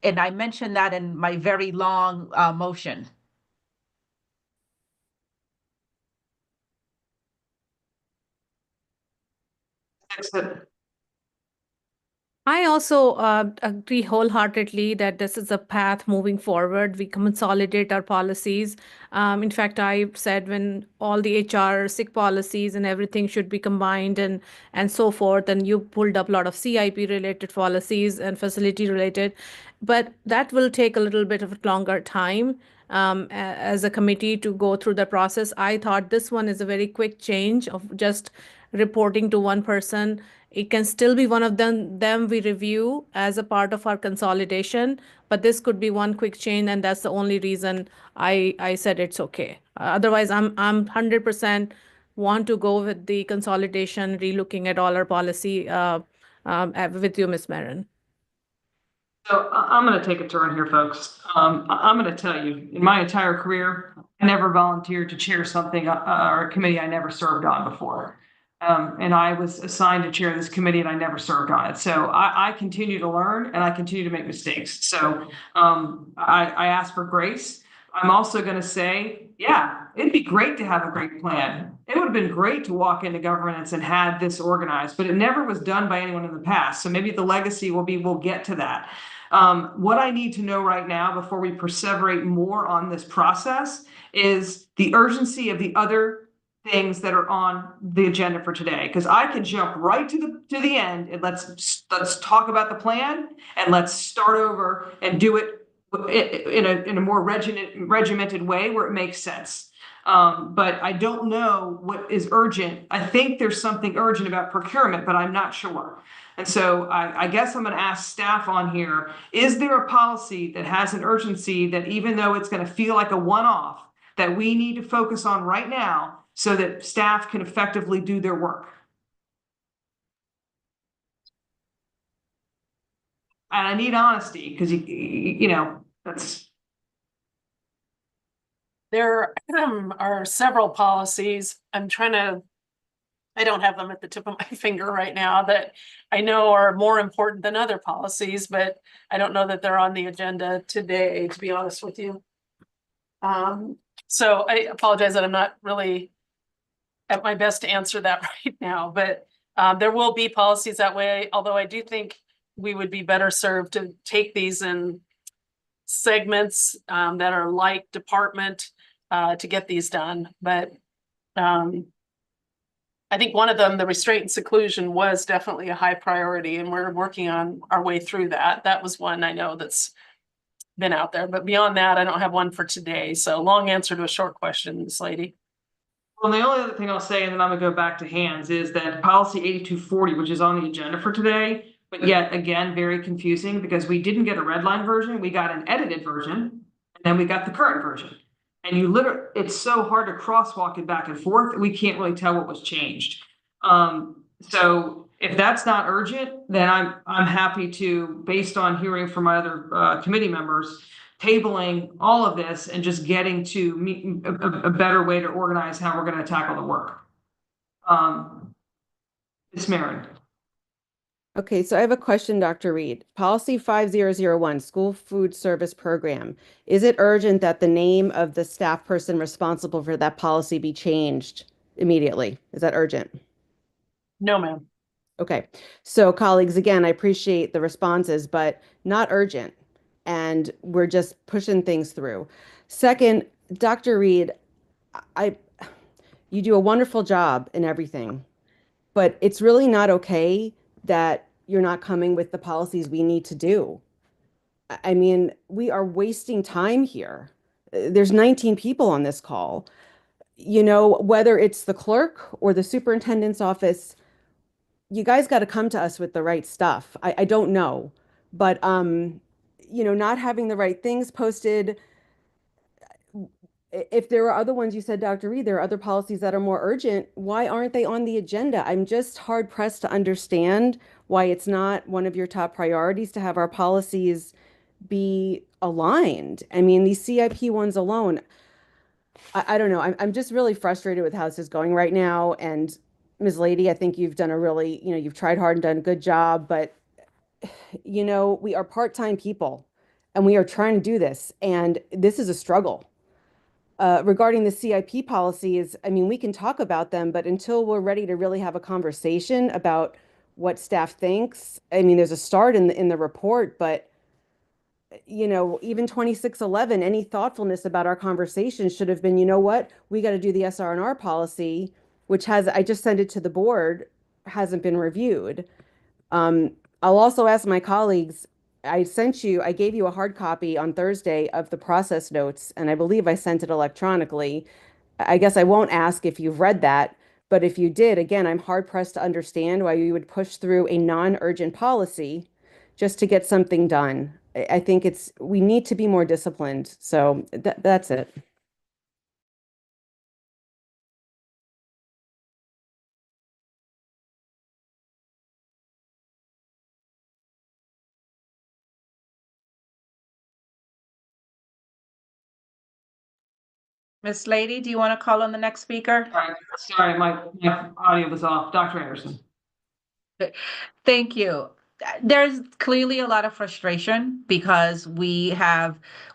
And I mentioned that in my very long motion. I also agree wholeheartedly that this is a path moving forward. We consolidate our policies. In fact, I said when all the HR, sick policies, and everything should be combined and so forth. And you pulled up a lot of CIP related policies and facility related, but that will take a little bit of a longer time as a committee to go through the process. I thought this one is a very quick change of just reporting to one person. It can still be one of them we review as a part of our consolidation, but this could be one quick change, and that's the only reason I said it's okay. Otherwise, I'm 100% want to go with the consolidation, relooking at all our policy with you, Ms. Marin. So I'm going to take a turn here, folks. I'm going to tell you, in my entire career, I never volunteered to chair something or a committee I never served on before. And I was assigned to chair this committee and I never served on it. So I continue to learn and I continue to make mistakes. So I ask for grace. I'm also going to say, yeah, it'd be great to have a great plan. It would have been great to walk into governance and had this organized, but it never was done by anyone in the past. So maybe the legacy will be, we'll get to that. What I need to know right now before we perseverate more on this process is the urgency of the other things that are on the agenda for today, because I can jump right to the end and let's talk about the plan and let's start over and do it in a more regimented way where it makes sense. But I don't know what is urgent. I think there's something urgent about procurement, but I'm not sure. And so I guess I'm going to ask staff on here, is there a policy that has an urgency that even though it's going to feel like a one-off, that we need to focus on right now so that staff can effectively do their work? And I need honesty, because you know, that's. There are several policies. I don't have them at the tip of my finger right now that I know are more important than other policies, but I don't know that they're on the agenda today, to be honest with you. So I apologize that I'm not really at my best to answer that right now, but there will be policies that way, although I do think we would be better served to take these in segments that are like department to get these done. But I think one of them, the restraint and seclusion, was definitely a high priority, and we're working on our way through that. That was one I know that's been out there, but beyond that, I don't have one for today. So long answer to a short question, Ms. Lady. Well, the only other thing I'll say, and then I'm gonna go back to hands, is that policy 8240, which is on the agenda for today, but yet again, very confusing because we didn't get a red line version, we got an edited version, and then we got the current version. And you literally, it's so hard to crosswalk it back and forth, we can't really tell what was changed. So if that's not urgent, then I'm happy to, based on hearing from my other committee members, tabling all of this and just getting to a better way to organize how we're going to tackle the work. Ms. Marin. Okay, so I have a question, Dr. Reed. Policy 5001, School Food Service Program. Is it urgent that the name of the staff person responsible for that policy be changed immediately? Is that urgent? No, ma'am. Okay, so colleagues, again, I appreciate the responses, but not urgent. And we're just pushing things through. Second, Dr. Reed, I you do a wonderful job in everything, but it's really not okay that you're not coming with the policies we need to do. I mean, we are wasting time here. There's 19 people on this call. You know, whether it's the clerk or the superintendent's office, you guys got to come to us with the right stuff. I don't know, but you know, not having the right things posted. If there are other ones you said, Dr. Reed, there are other policies that are more urgent. Why aren't they on the agenda? I'm just hard pressed to understand why it's not one of your top priorities to have our policies be aligned. I mean, these CIP ones alone, I don't know. I'm just really frustrated with how this is going right now. And Ms. Lady, I think you've done a really, you know, you've tried hard and done a good job, but you know, we are part-time people and we are trying to do this, and this is a struggle. Regarding the CIP policies, I mean, we can talk about them, but until we're ready to really have a conversation about what staff thinks, I mean, there's a start in the report, but you know, even 2611, any thoughtfulness about our conversation should have been, you know what, we got to do the SR&R policy, which has, I just sent it to the board, hasn't been reviewed. I'll also ask my colleagues, I gave you a hard copy on Thursday of the process notes, and I believe I sent it electronically. I guess I won't ask if you've read that, but if you did, again, I'm hard pressed to understand why you would push through a non-urgent policy just to get something done. I think we need to be more disciplined. So that's it. Miss Lady, do you want to call on the next speaker? Sorry, my audio was off. Dr. Anderson. Thank you. There's clearly a lot of frustration because we're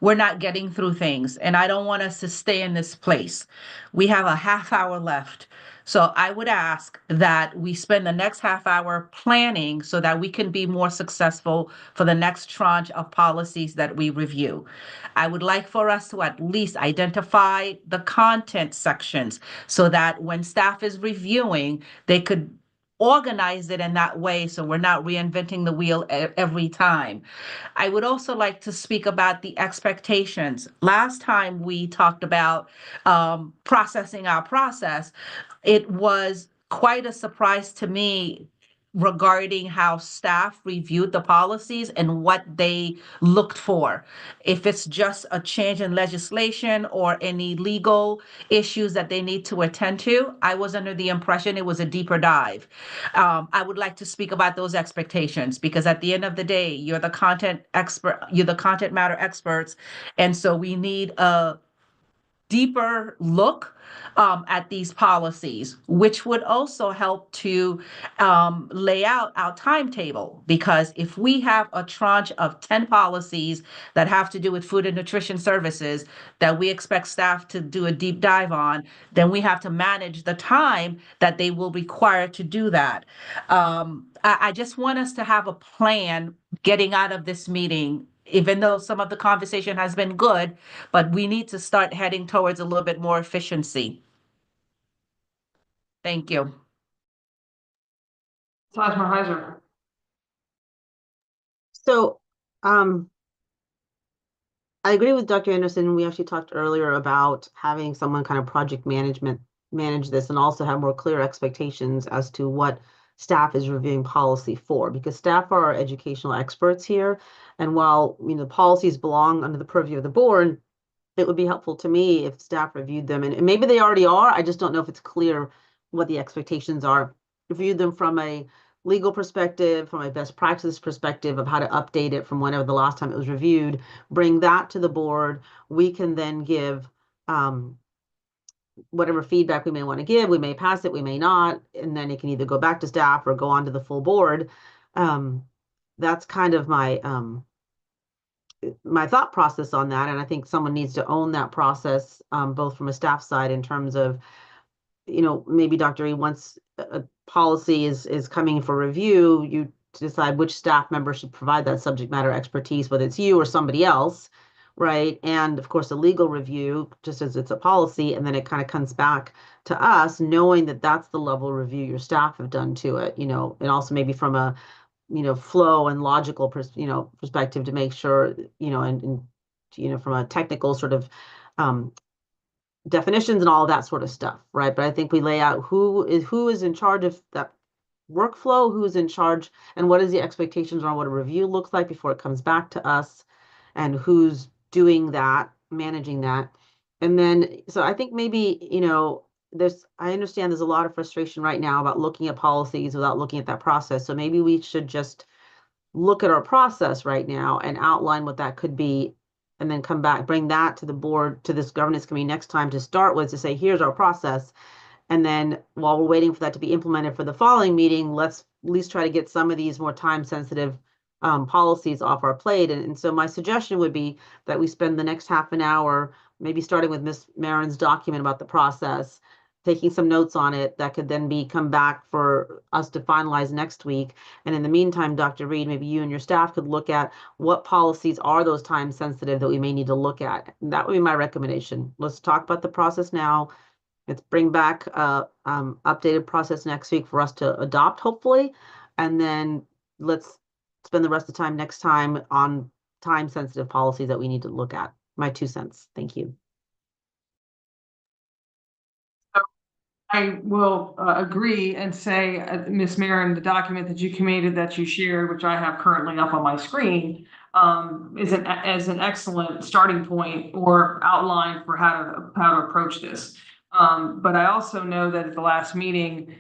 not getting through things, and I don't want us to stay in this place. We have a half hour left. So I would ask that we spend the next half hour planning so that we can be more successful for the next tranche of policies that we review. I would like for us to at least identify the content sections so that when staff is reviewing, they could organize it in that way so we're not reinventing the wheel every time. I would also like to speak about the expectations. Last time we talked about processing our process, it was quite a surprise to me regarding how staff reviewed the policies and what they looked for. If it's just a change in legislation or any legal issues that they need to attend to, I was under the impression it was a deeper dive. I would like to speak about those expectations because at the end of the day, you're the content expert, you're the content matter experts. And so we need a deeper look at these policies, which would also help to lay out our timetable. Because if we have a tranche of 10 policies that have to do with food and nutrition services that we expect staff to do a deep dive on, then we have to manage the time that they will require to do that. I just want us to have a plan getting out of this meeting, even though some of the conversation has been good, but we need to start heading towards a little bit more efficiency. Thank you. Tasma Heiser. So, I agree with Dr. Anderson. We actually talked earlier about having someone kind of project manage this and also have more clear expectations as to what staff is reviewing policy for, because staff are our educational experts here. And while, you know, policies belong under the purview of the board, it would be helpful to me if staff reviewed them, and maybe they already are. I just don't know if it's clear what the expectations are. Reviewed them from a legal perspective, from a best practices perspective of how to update it from whenever the last time it was reviewed, bring that to the board. We can then give whatever feedback we may want to give. We may pass it, we may not, and then it can either go back to staff or go on to the full board. That's kind of my thought process on that. And I think someone needs to own that process, both from a staff side in terms of, maybe Dr. E, once a policy is coming for review, you decide which staff member should provide that subject matter expertise, whether it's you or somebody else, right? And of course, a legal review, just as it's a policy, and then it kind of comes back to us, knowing that that's the level of review your staff have done to it, and also maybe from a, flow and logical, perspective to make sure, and from a technical sort of, definitions and all of that sort of stuff, right? But I think we lay out who is in charge of that workflow, who's in charge, and what is the expectations on what a review looks like before it comes back to us, and who's doing that, managing that. And then, so I think maybe, I understand there's a lot of frustration right now about looking at policies without looking at that process. So maybe we should just look at our process right now and outline what that could be, and then come back, bring that to the board, to this governance committee next time to start with, to say, here's our process. And then while we're waiting for that to be implemented for the following meeting, let's at least try to get some of these more time sensitive policies off our plate. And so my suggestion would be that we spend the next half an hour, maybe starting with Ms. Marin's document about the process, taking some notes on it that could then come back for us to finalize next week. And in the meantime, Dr. Reed, maybe you and your staff could look at what policies are those time sensitive that we may need to look at. And that would be my recommendation. Let's talk about the process now. Let's bring back updated process next week for us to adopt, hopefully. And then let's spend the rest of the time next time on time sensitive policies that we need to look at. My 2 cents. Thank you. I will agree and say, Ms. Marin, the document that you committed, that you shared, which I have currently up on my screen, is an excellent starting point or outline for how to approach this. But I also know that at the last meeting,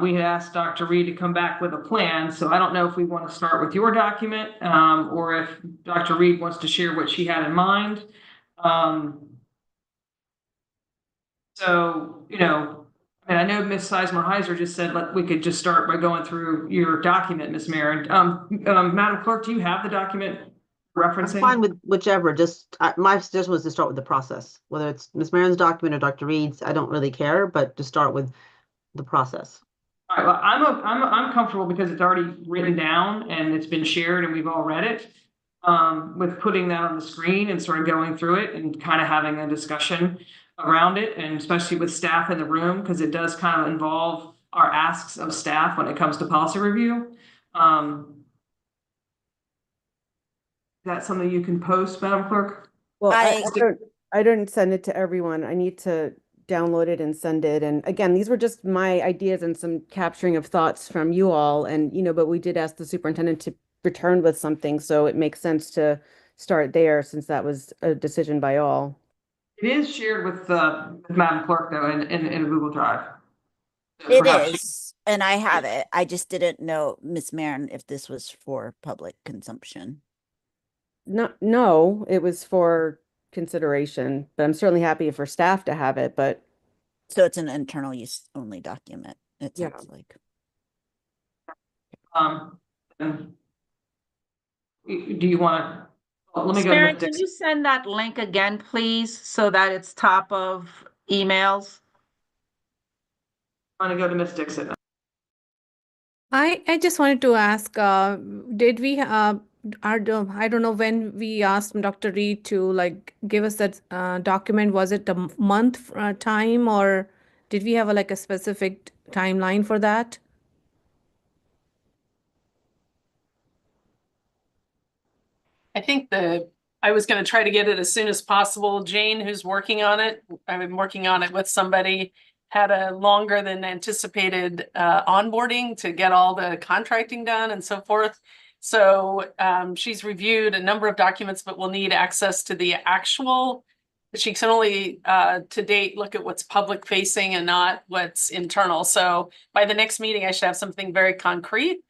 we had asked Dr. Reed to come back with a plan. So I don't know if we want to start with your document, or if Dr. Reed wants to share what she had in mind. So, and I know Ms. Sizemore-Heiser just said we could just start by going through your document, Ms. Marin. Madam Clerk, do you have the document referencing? I'm fine with whichever. Just my suggestion was to start with the process, whether it's Ms. Marin's document or Dr. Reed's. I don't really care, but to start with the process. All right. Well, I'm comfortable because it's already written down and it's been shared and we've all read it. With putting that on the screen and sort of going through it and kind of having a discussion around it, and especially with staff in the room, because it does kind of involve our asks of staff when it comes to policy review. That's something you can post, Madam Clerk? Well, I didn't send it to everyone. I need to download it and send it. And again, these were just my ideas and some capturing of thoughts from you all. And, but we did ask the superintendent to return with something. So it makes sense to start there since that was a decision by all. It is shared with Madam Clerk, though, in a Google Drive. So it is, and I have it. I just didn't know, Ms. Marin, if this was for public consumption. No, it was for consideration, but I'm certainly happy for staff to have it, but. So it's an internal use only document, it sounds like. Do you want to? Let me go. Sharon, can you send that link again, please, so that it's top of emails? I'm going to go to Ms. Dixon. I just wanted to ask, did we I don't know when we asked Dr. Reed to give us that document, was it a month time, or did we have a specific timeline for that? I think I was going to try to get it as soon as possible. Jane, who's working on it, I've been working on it with somebody, had a longer than anticipated onboarding to get all the contracting done and so forth. So she's reviewed a number of documents, but will need access to the actual. She can only to date look at what's public facing and not what's internal. So by the next meeting, I should have something very concrete.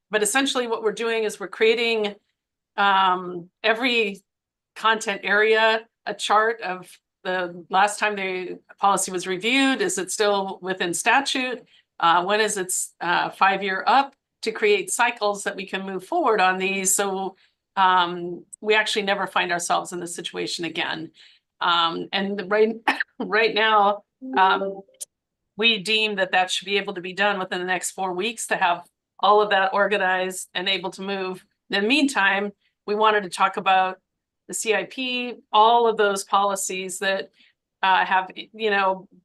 But essentially what we're doing is we're creating every content area a chart of the last time the policy was reviewed. Is it still within statute? When is its 5-year up? to create cycles that we can move forward on these. So we actually never find ourselves in this situation again. And right now, we deem that should be able to be done within the next 4 weeks to have all of that organized and able to move. In the meantime, we wanted to talk about the CIP, all of those policies that have,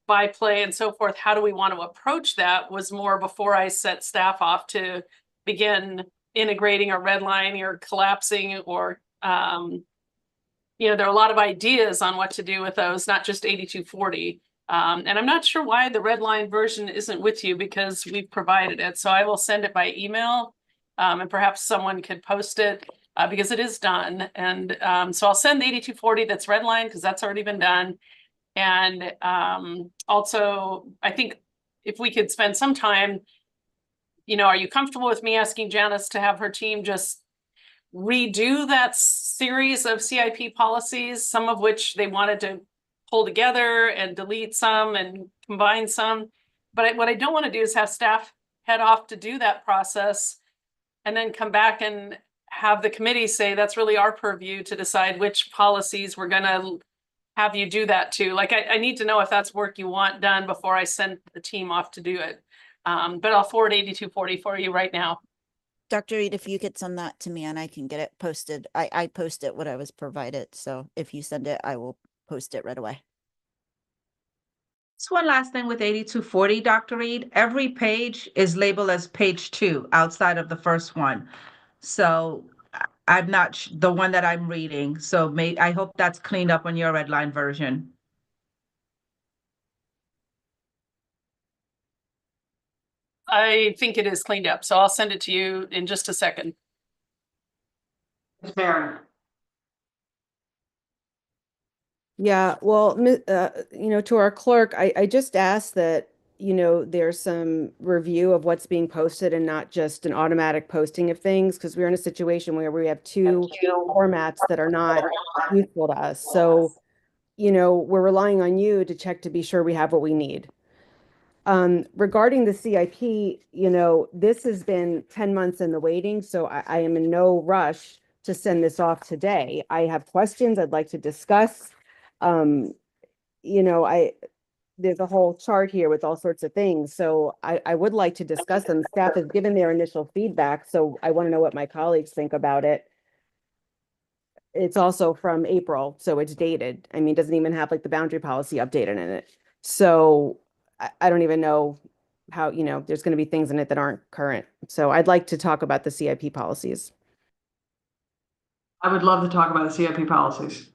by play and so forth. How do we want to approach that was more before I set staff off to begin integrating or redlining or collapsing or, there are a lot of ideas on what to do with those, not just 8240. And I'm not sure why the red line version isn't with you because we've provided it. So I will send it by email and perhaps someone could post it because it is done. And so I'll send the 8240 that's red line because that's already been done. And also, I think if we could spend some time, are you comfortable with me asking Janice to have her team just redo that series of CIP policies, some of which they wanted to pull together and delete some and combine some. But what I don't want to do is have staff head off to do that process and then come back and have the committee say that's really our purview to decide which policies we're going to have you do that to. Like, I need to know if that's work you want done before I send the team off to do it. But I'll forward 8240 for you right now. Dr. Reed, if you could send that to me and I can get it posted. I post it what I was provided. So if you send it, I will post it right away. Just one last thing with 8240, Dr. Reed. Every page is labeled as page 2 outside of the first one. So I'm not the one that I'm reading. So I hope that's cleaned up on your red line version. I think it is cleaned up. So I'll send it to you in just a second. Ms. Barron. Yeah, well, to our clerk, I just asked that, there's some review of what's being posted and not just an automatic posting of things, because we're in a situation where we have two formats that are not useful to us. So, we're relying on you to check to be sure we have what we need. Regarding the CIP, this has been 10 months in the waiting, so I am in no rush to send this off today. I have questions I'd like to discuss. There's a whole chart here with all sorts of things. So I would like to discuss them. Staff has given their initial feedback, so I want to know what my colleagues think about it. It's also from April, so it's dated. I mean, it doesn't even have like the boundary policy updated in it. So I don't even know how, there's going to be things in it that aren't current. So I'd like to talk about the CIP policies. I would love to talk about the CIP policies.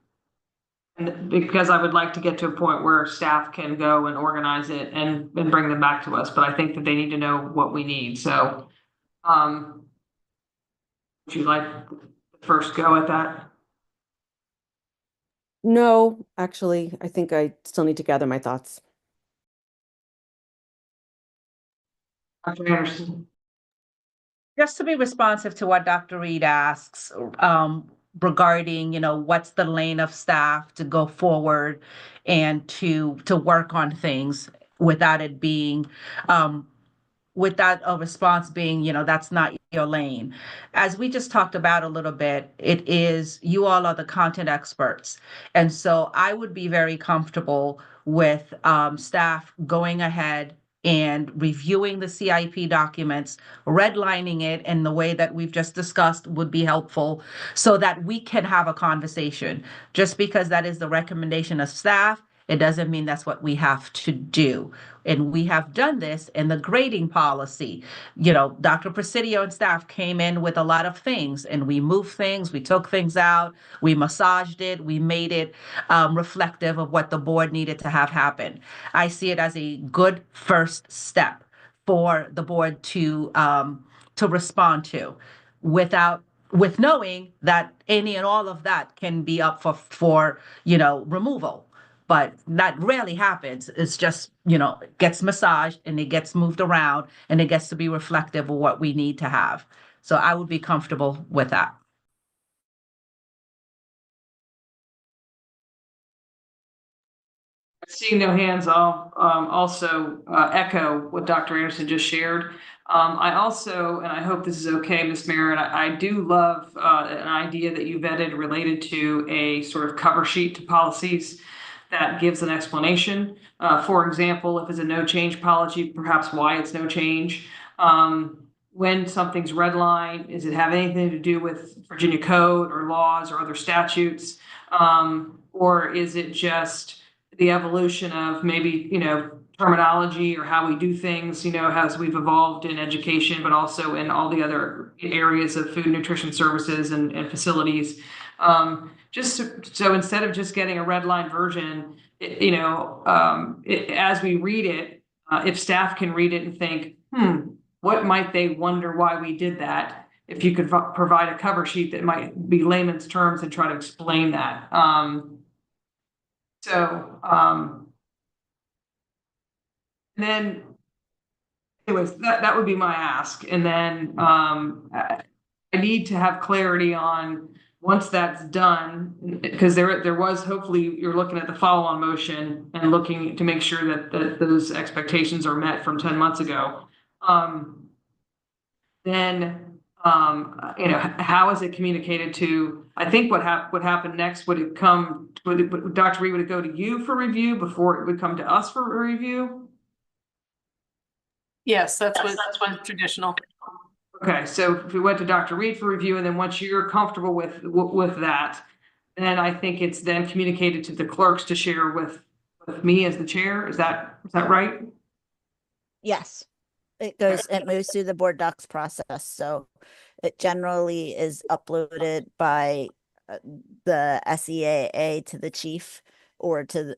And because I would like to get to a point where staff can go and organize it and bring them back to us, but I think that they need to know what we need. So, would you like the first go at that? No, actually, I think I still need to gather my thoughts. Dr. Anderson. Just to be responsive to what Dr. Reed asks, regarding, what's the lane of staff to go forward and to work on things without it being, without a response being, that's not your lane. As we just talked about a little bit, it is, you all are the content experts. And so I would be very comfortable with staff going ahead and reviewing the CIP documents, redlining it in the way that we've just discussed would be helpful so that we can have a conversation. Just because that is the recommendation of staff, it doesn't mean that's what we have to do. And we have done this in the grading policy. Dr. Presidio and staff came in with a lot of things and we moved things, we took things out, we massaged it, we made it reflective of what the board needed to have happen. I see it as a good first step for the board to respond to with knowing that any and all of that can be up for removal. But that rarely happens. It's just, it gets massaged and it gets moved around and it gets to be reflective of what we need to have. So I would be comfortable with that. Seeing no hands, I'll also echo what Dr. Anderson just shared. I also, and I hope this is okay, Ms. Merritt, I do love an idea that you vetted related to a sort of cover sheet to policies that gives an explanation. For example, if it's a no change policy, perhaps why it's no change. When something's redlined, does it have anything to do with Virginia code or laws or other statutes? Or is it just the evolution of maybe, terminology or how we do things, as we've evolved in education, but also in all the other areas of food and nutrition services and facilities. So instead of just getting a red line version, as we read it, if staff can read it and think, what might they wonder why we did that? If you could provide a cover sheet that might be layman's terms and try to explain that. And then, anyways, that would be my ask. And then I need to have clarity on once that's done, because there was, hopefully you're looking at the follow-on motion and looking to make sure that those expectations are met from 10 months ago. Then how is it communicated to? I think what happened next, would Dr. Reed, would it go to you for review before it would come to us for a review? Yes, that's what traditional. Okay, so if we went to Dr. Reed for review, and then once you're comfortable with that, then I think it's then communicated to the clerks to share with me as the chair. Is that right? Yes. It moves through the board docs process. So it generally is uploaded by the SEAA to the chief, or to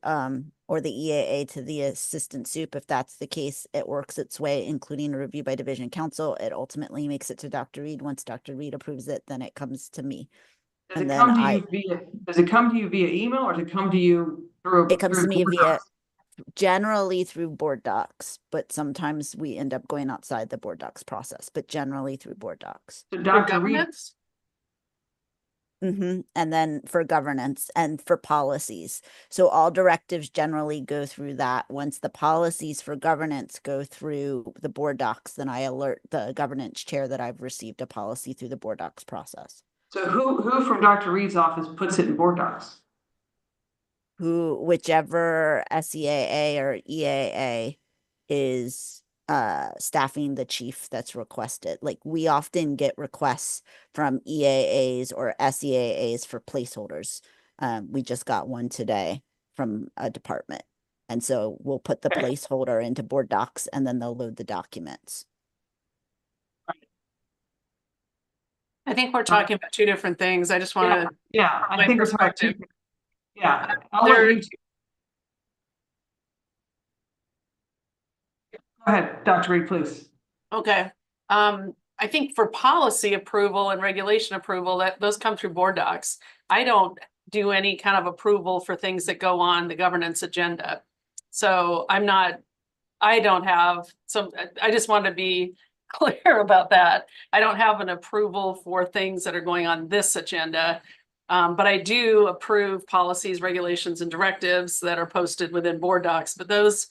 or the EAA to the assistant soup. If that's the case, it works its way, including a review by division council. It ultimately makes it to Dr. Reed. Once Dr. Reed approves it, then it comes to me. Does it come to you via email, or does it come to you through? It comes to me via, generally through board docs, but sometimes we end up going outside the board docs process, but generally through board docs. So Dr. Reed. And then for governance and for policies. So all directives generally go through that. Once the policies for governance go through the board docs, then I alert the governance chair that I've received a policy through the board docs process. So who from Dr. Reed's office puts it in board docs? Whichever SEAA or EAA is staffing the chief that's requested. Like, we often get requests from EAAs or SEAAs for placeholders. We just got one today from a department. And so we'll put the placeholder into board docs, and then they'll load the documents. I think we're talking about two different things. I just want to. Yeah, I think we're talking. Yeah, I'll There, let you. Go ahead, Dr. Reed, please. Okay. I think for policy approval and regulation approval, that those come through board docs. I don't do any kind of approval for things that go on the governance agenda. So I don't have I just want to be clear about that. I don't have an approval for things that are going on this agenda. But I do approve policies, regulations, and directives that are posted within board docs, but those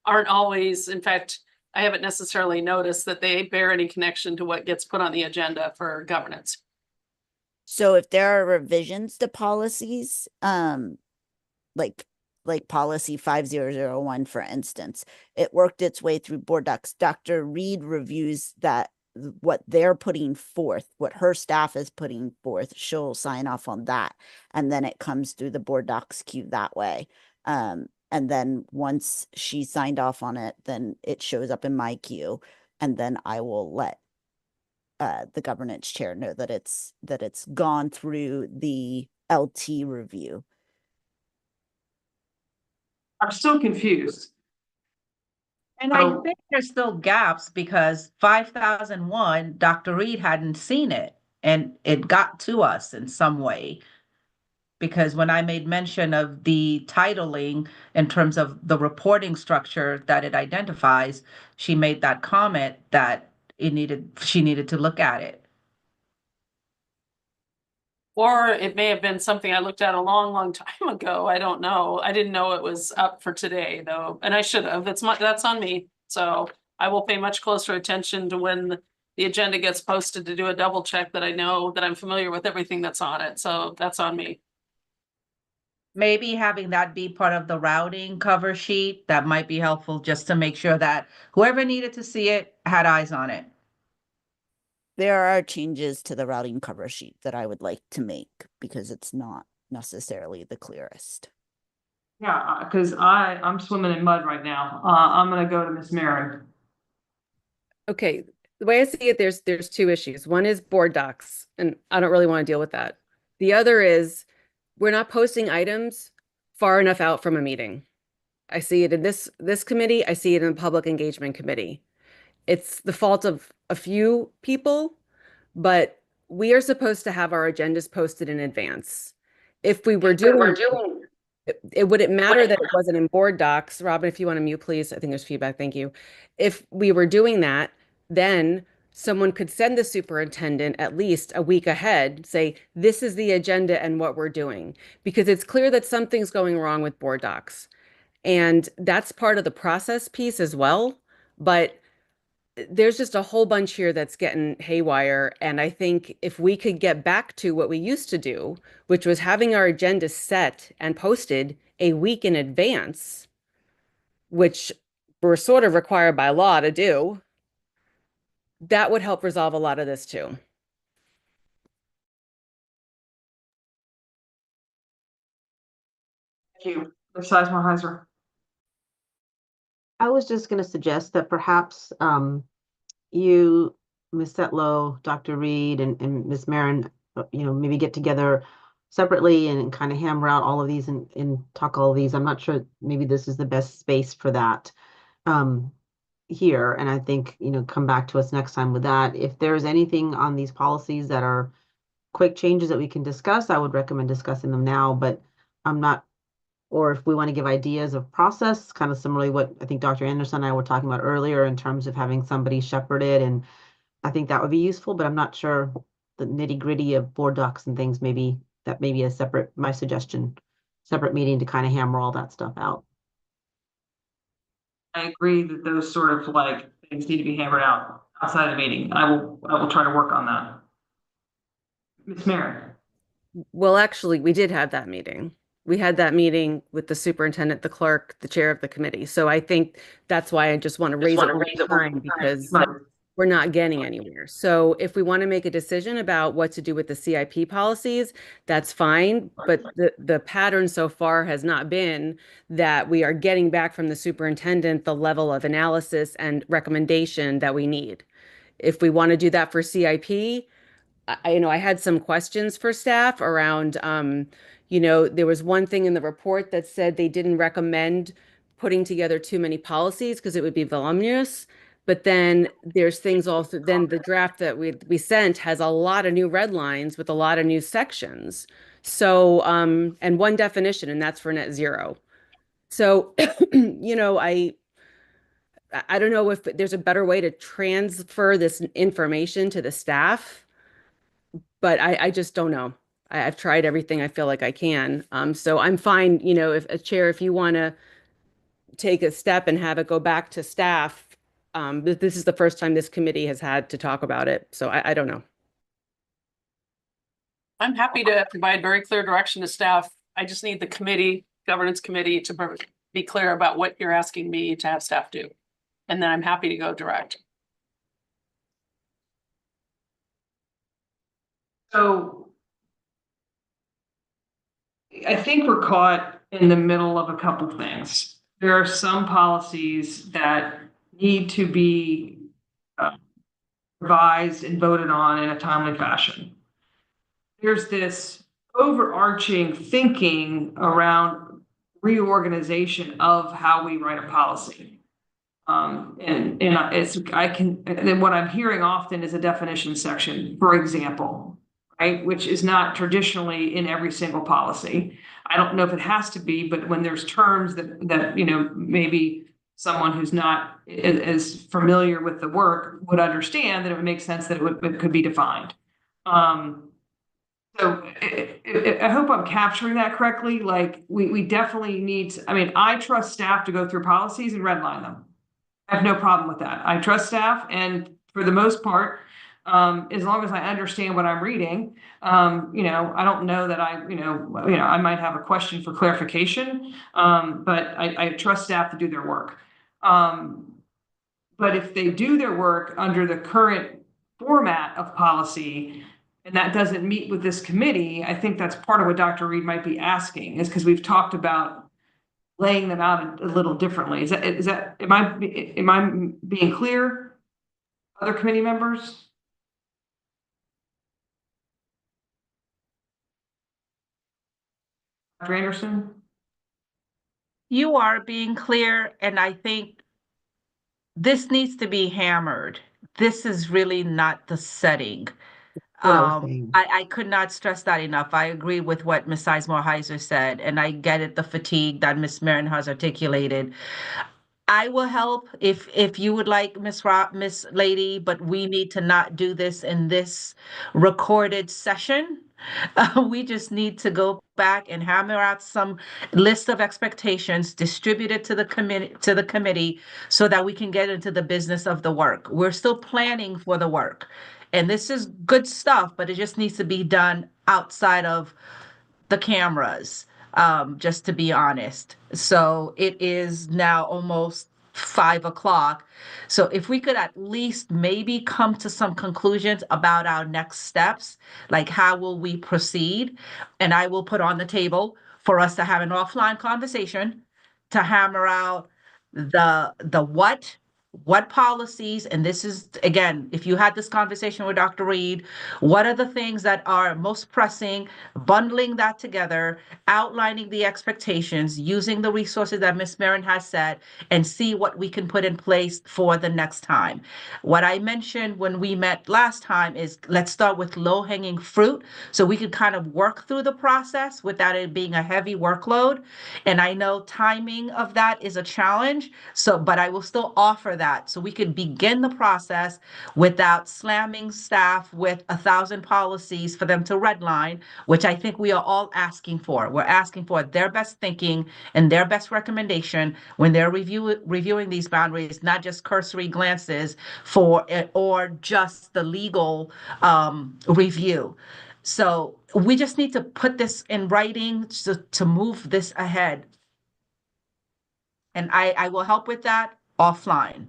aren't always, in fact, I haven't necessarily noticed that they bear any connection to what gets put on the agenda for governance. So if there are revisions to policies, like policy 5001, for instance, it worked its way through board docs. Dr. Reed reviews that, what they're putting forth, what her staff is putting forth, she'll sign off on that. And then it comes through the board docs queue that way. And then once she signed off on it, then it shows up in my queue. And then I will let the governance chair know that it's gone through the LT review. I'm still confused. And I think there's still gaps because 5001, Dr. Reed hadn't seen it, and it got to us in some way. Because when I made mention of the titling in terms of the reporting structure that it identifies, she made that comment that she needed to look at it. Or it may have been something I looked at a long, long time ago. I don't know. I didn't know it was up for today though, and I should have. That's on me. So I will pay much closer attention to when the agenda gets posted to do a double check that I know that I'm familiar with everything that's on it. So that's on me. Maybe having that be part of the routing cover sheet, that might be helpful just to make sure that whoever needed to see it had eyes on it. There are changes to the routing cover sheet that I would like to make because it's not necessarily the clearest. Yeah, because I'm swimming in mud right now. I'm gonna go to Miss Marin. Okay, the way I see it, there's two issues. One is board docs, and I don't really want to deal with that. The other is we're not posting items far enough out from a meeting. I see it in this committee, I see it in the public engagement committee. It's the fault of a few people, but we are supposed to have our agendas posted in advance. If we were doing it wouldn't matter that it wasn't in board docs. Robin, if you want to mute, please. I think there's feedback. Thank you. If we were doing that, then someone could send the superintendent at least a week ahead, say, this is the agenda and what we're doing, because it's clear that something's going wrong with board docs. And that's part of the process piece as well. But there's just a whole bunch here that's getting haywire. And I think if we could get back to what we used to do, which was having our agenda set and posted a week in advance, which we're sort of required by law to do, that would help resolve a lot of this too. Thank you. Ms. Sizemore-Heiser. I was just going to suggest that perhaps you, Ms. Setlow, Dr. Reed, and Ms. Marin, maybe get together separately and kind of hammer out all of these and talk all of these. I'm not sure maybe this is the best space for that here. And I think, come back to us next time with that. If there's anything on these policies that are quick changes that we can discuss, I would recommend discussing them now, but I'm not, or if we want to give ideas of process, kind of similarly what I think Dr. Anderson and I were talking about earlier in terms of having somebody shepherd it. And I think that would be useful, but I'm not sure the nitty gritty of board docs and things, maybe that may be a separate, my suggestion, separate meeting to kind of hammer all that stuff out. I agree that those sort of like things need to be hammered out outside the meeting. I will try to work on that. Ms. Marin. Well, actually, we did have that meeting. We had that meeting with the superintendent, the clerk, the chair of the committee. So I think that's why I just want to raise it one time because we're not getting anywhere. So if we want to make a decision about what to do with the CIP policies, that's fine. But the pattern so far has not been that we are getting back from the superintendent the level of analysis and recommendation that we need. If we want to do that for CIP, I had some questions for staff around, there was one thing in the report that said they didn't recommend putting together too many policies because it would be voluminous. But then there's things also, then the draft that we sent has a lot of new red lines with a lot of new sections. So, and one definition, and that's for net zero. So, I don't know if there's a better way to transfer this information to the staff, but I just don't know. I've tried everything I feel like I can. So I'm fine, if a chair, if you want to take a step and have it go back to staff. This is the first time this committee has had to talk about it. So I don't know. I'm happy to provide very clear direction to staff. I just need the governance committee to be clear about what you're asking me to have staff do. And then I'm happy to go direct. So I think we're caught in the middle of a couple things. There are some policies that need to be revised and voted on in a timely fashion. There's this overarching thinking around reorganization of how we write a policy. And then what I'm hearing often is a definition section, for example, right, which is not traditionally in every single policy. I don't know if it has to be, but when there's terms that maybe someone who's not as familiar with the work would understand that it would make sense that it could be defined. So I hope I'm capturing that correctly. Like, we definitely need to, I mean, I trust staff to go through policies and redline them. I have no problem with that. I trust staff, and for the most part, as long as I understand what I'm reading, I don't know that I might have a question for clarification, but I trust staff to do their work. But if they do their work under the current format of policy, and that doesn't meet with this committee, I think that's part of what Dr. Reed might be asking, is because we've talked about laying them out a little differently. Am I being clear? Other committee members? Dr. Anderson? You are being clear, and I think this needs to be hammered. This is really not the setting. What I was saying. I could not stress that enough. I agree with what Ms. Sizemore Heiser said, and I get it, the fatigue that Ms. Marin has articulated. I will help if you would like, Miss Lady, but we need to not do this in this recorded session. We just need to go back and hammer out some list of expectations, distribute it to the committee so that we can get into the business of the work. We're still planning for the work. And this is good stuff, but it just needs to be done outside of the cameras, just to be honest. So it is now almost 5 o'clock. So if we could at least maybe come to some conclusions about our next steps, like how will we proceed? And I will put on the table for us to have an offline conversation to hammer out the what policies, and this is, again, if you had this conversation with Dr. Reed, what are the things that are most pressing, bundling that together, outlining the expectations, using the resources that Ms. Marin has said, and see what we can put in place for the next time. What I mentioned when we met last time is let's start with low-hanging fruit so we can kind of work through the process without it being a heavy workload. And I know timing of that is a challenge, but I will still offer that so we could begin the process without slamming staff with 1,000 policies for them to redline, which I think we are all asking for. We're asking for their best thinking and their best recommendation when they're reviewing these boundaries, not just cursory glances or just the legal review. So we just need to put this in writing to move this ahead. And I will help with that offline.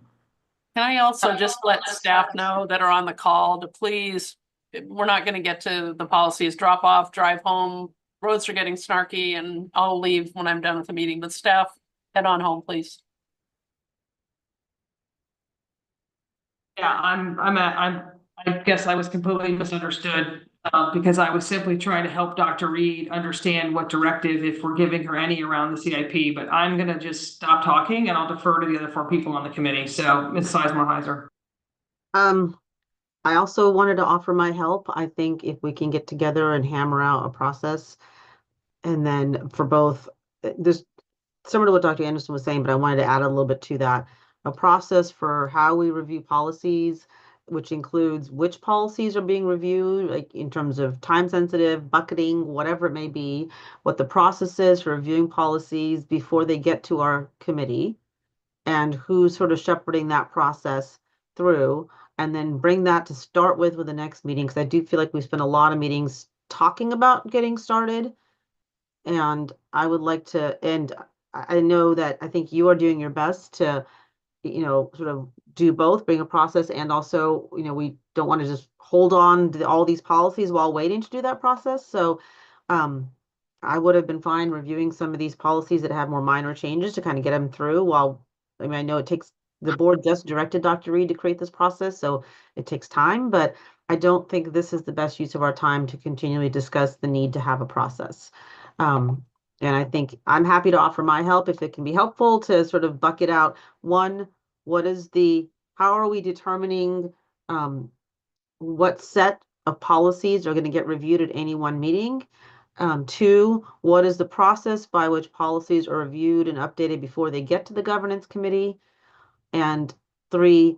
Can I also just let staff know that are on the call to please, we're not going to get to the policies, drop off, drive home. Roads are getting snarky and I'll leave when I'm done with the meeting, but staff, head on home, please. Yeah, I guess I was completely misunderstood, because I was simply trying to help Dr. Reed understand what directive, if we're giving her any around the CIP, but I'm gonna just stop talking and I'll defer to the other 4 people on the committee. So Ms. Sizemore Heiser. I also wanted to offer my help. I think if we can get together and hammer out a process, and then for both, this similar to what Dr. Anderson was saying, but I wanted to add a little bit to that. A process for how we review policies, which includes which policies are being reviewed, like in terms of time sensitive, bucketing, whatever it may be, what the process is for reviewing policies before they get to our committee, and who's sort of shepherding that process through, and then bring that to start with the next meeting, because I do feel like we spent a lot of meetings talking about getting started. And I would like to, and I know that I think you are doing your best to, sort of do both, bring a process, and also, we don't want to just hold on to all these policies while waiting to do that process. So I would have been fine reviewing some of these policies that have more minor changes to kind of get them through while, I know the board just directed Dr. Reed to create this process, so it takes time, but I don't think this is the best use of our time to continually discuss the need to have a process. And I think I'm happy to offer my help if it can be helpful to sort of bucket out, one, how are we determining what set of policies are going to get reviewed at any one meeting? 2, what is the process by which policies are reviewed and updated before they get to the governance committee? And 3,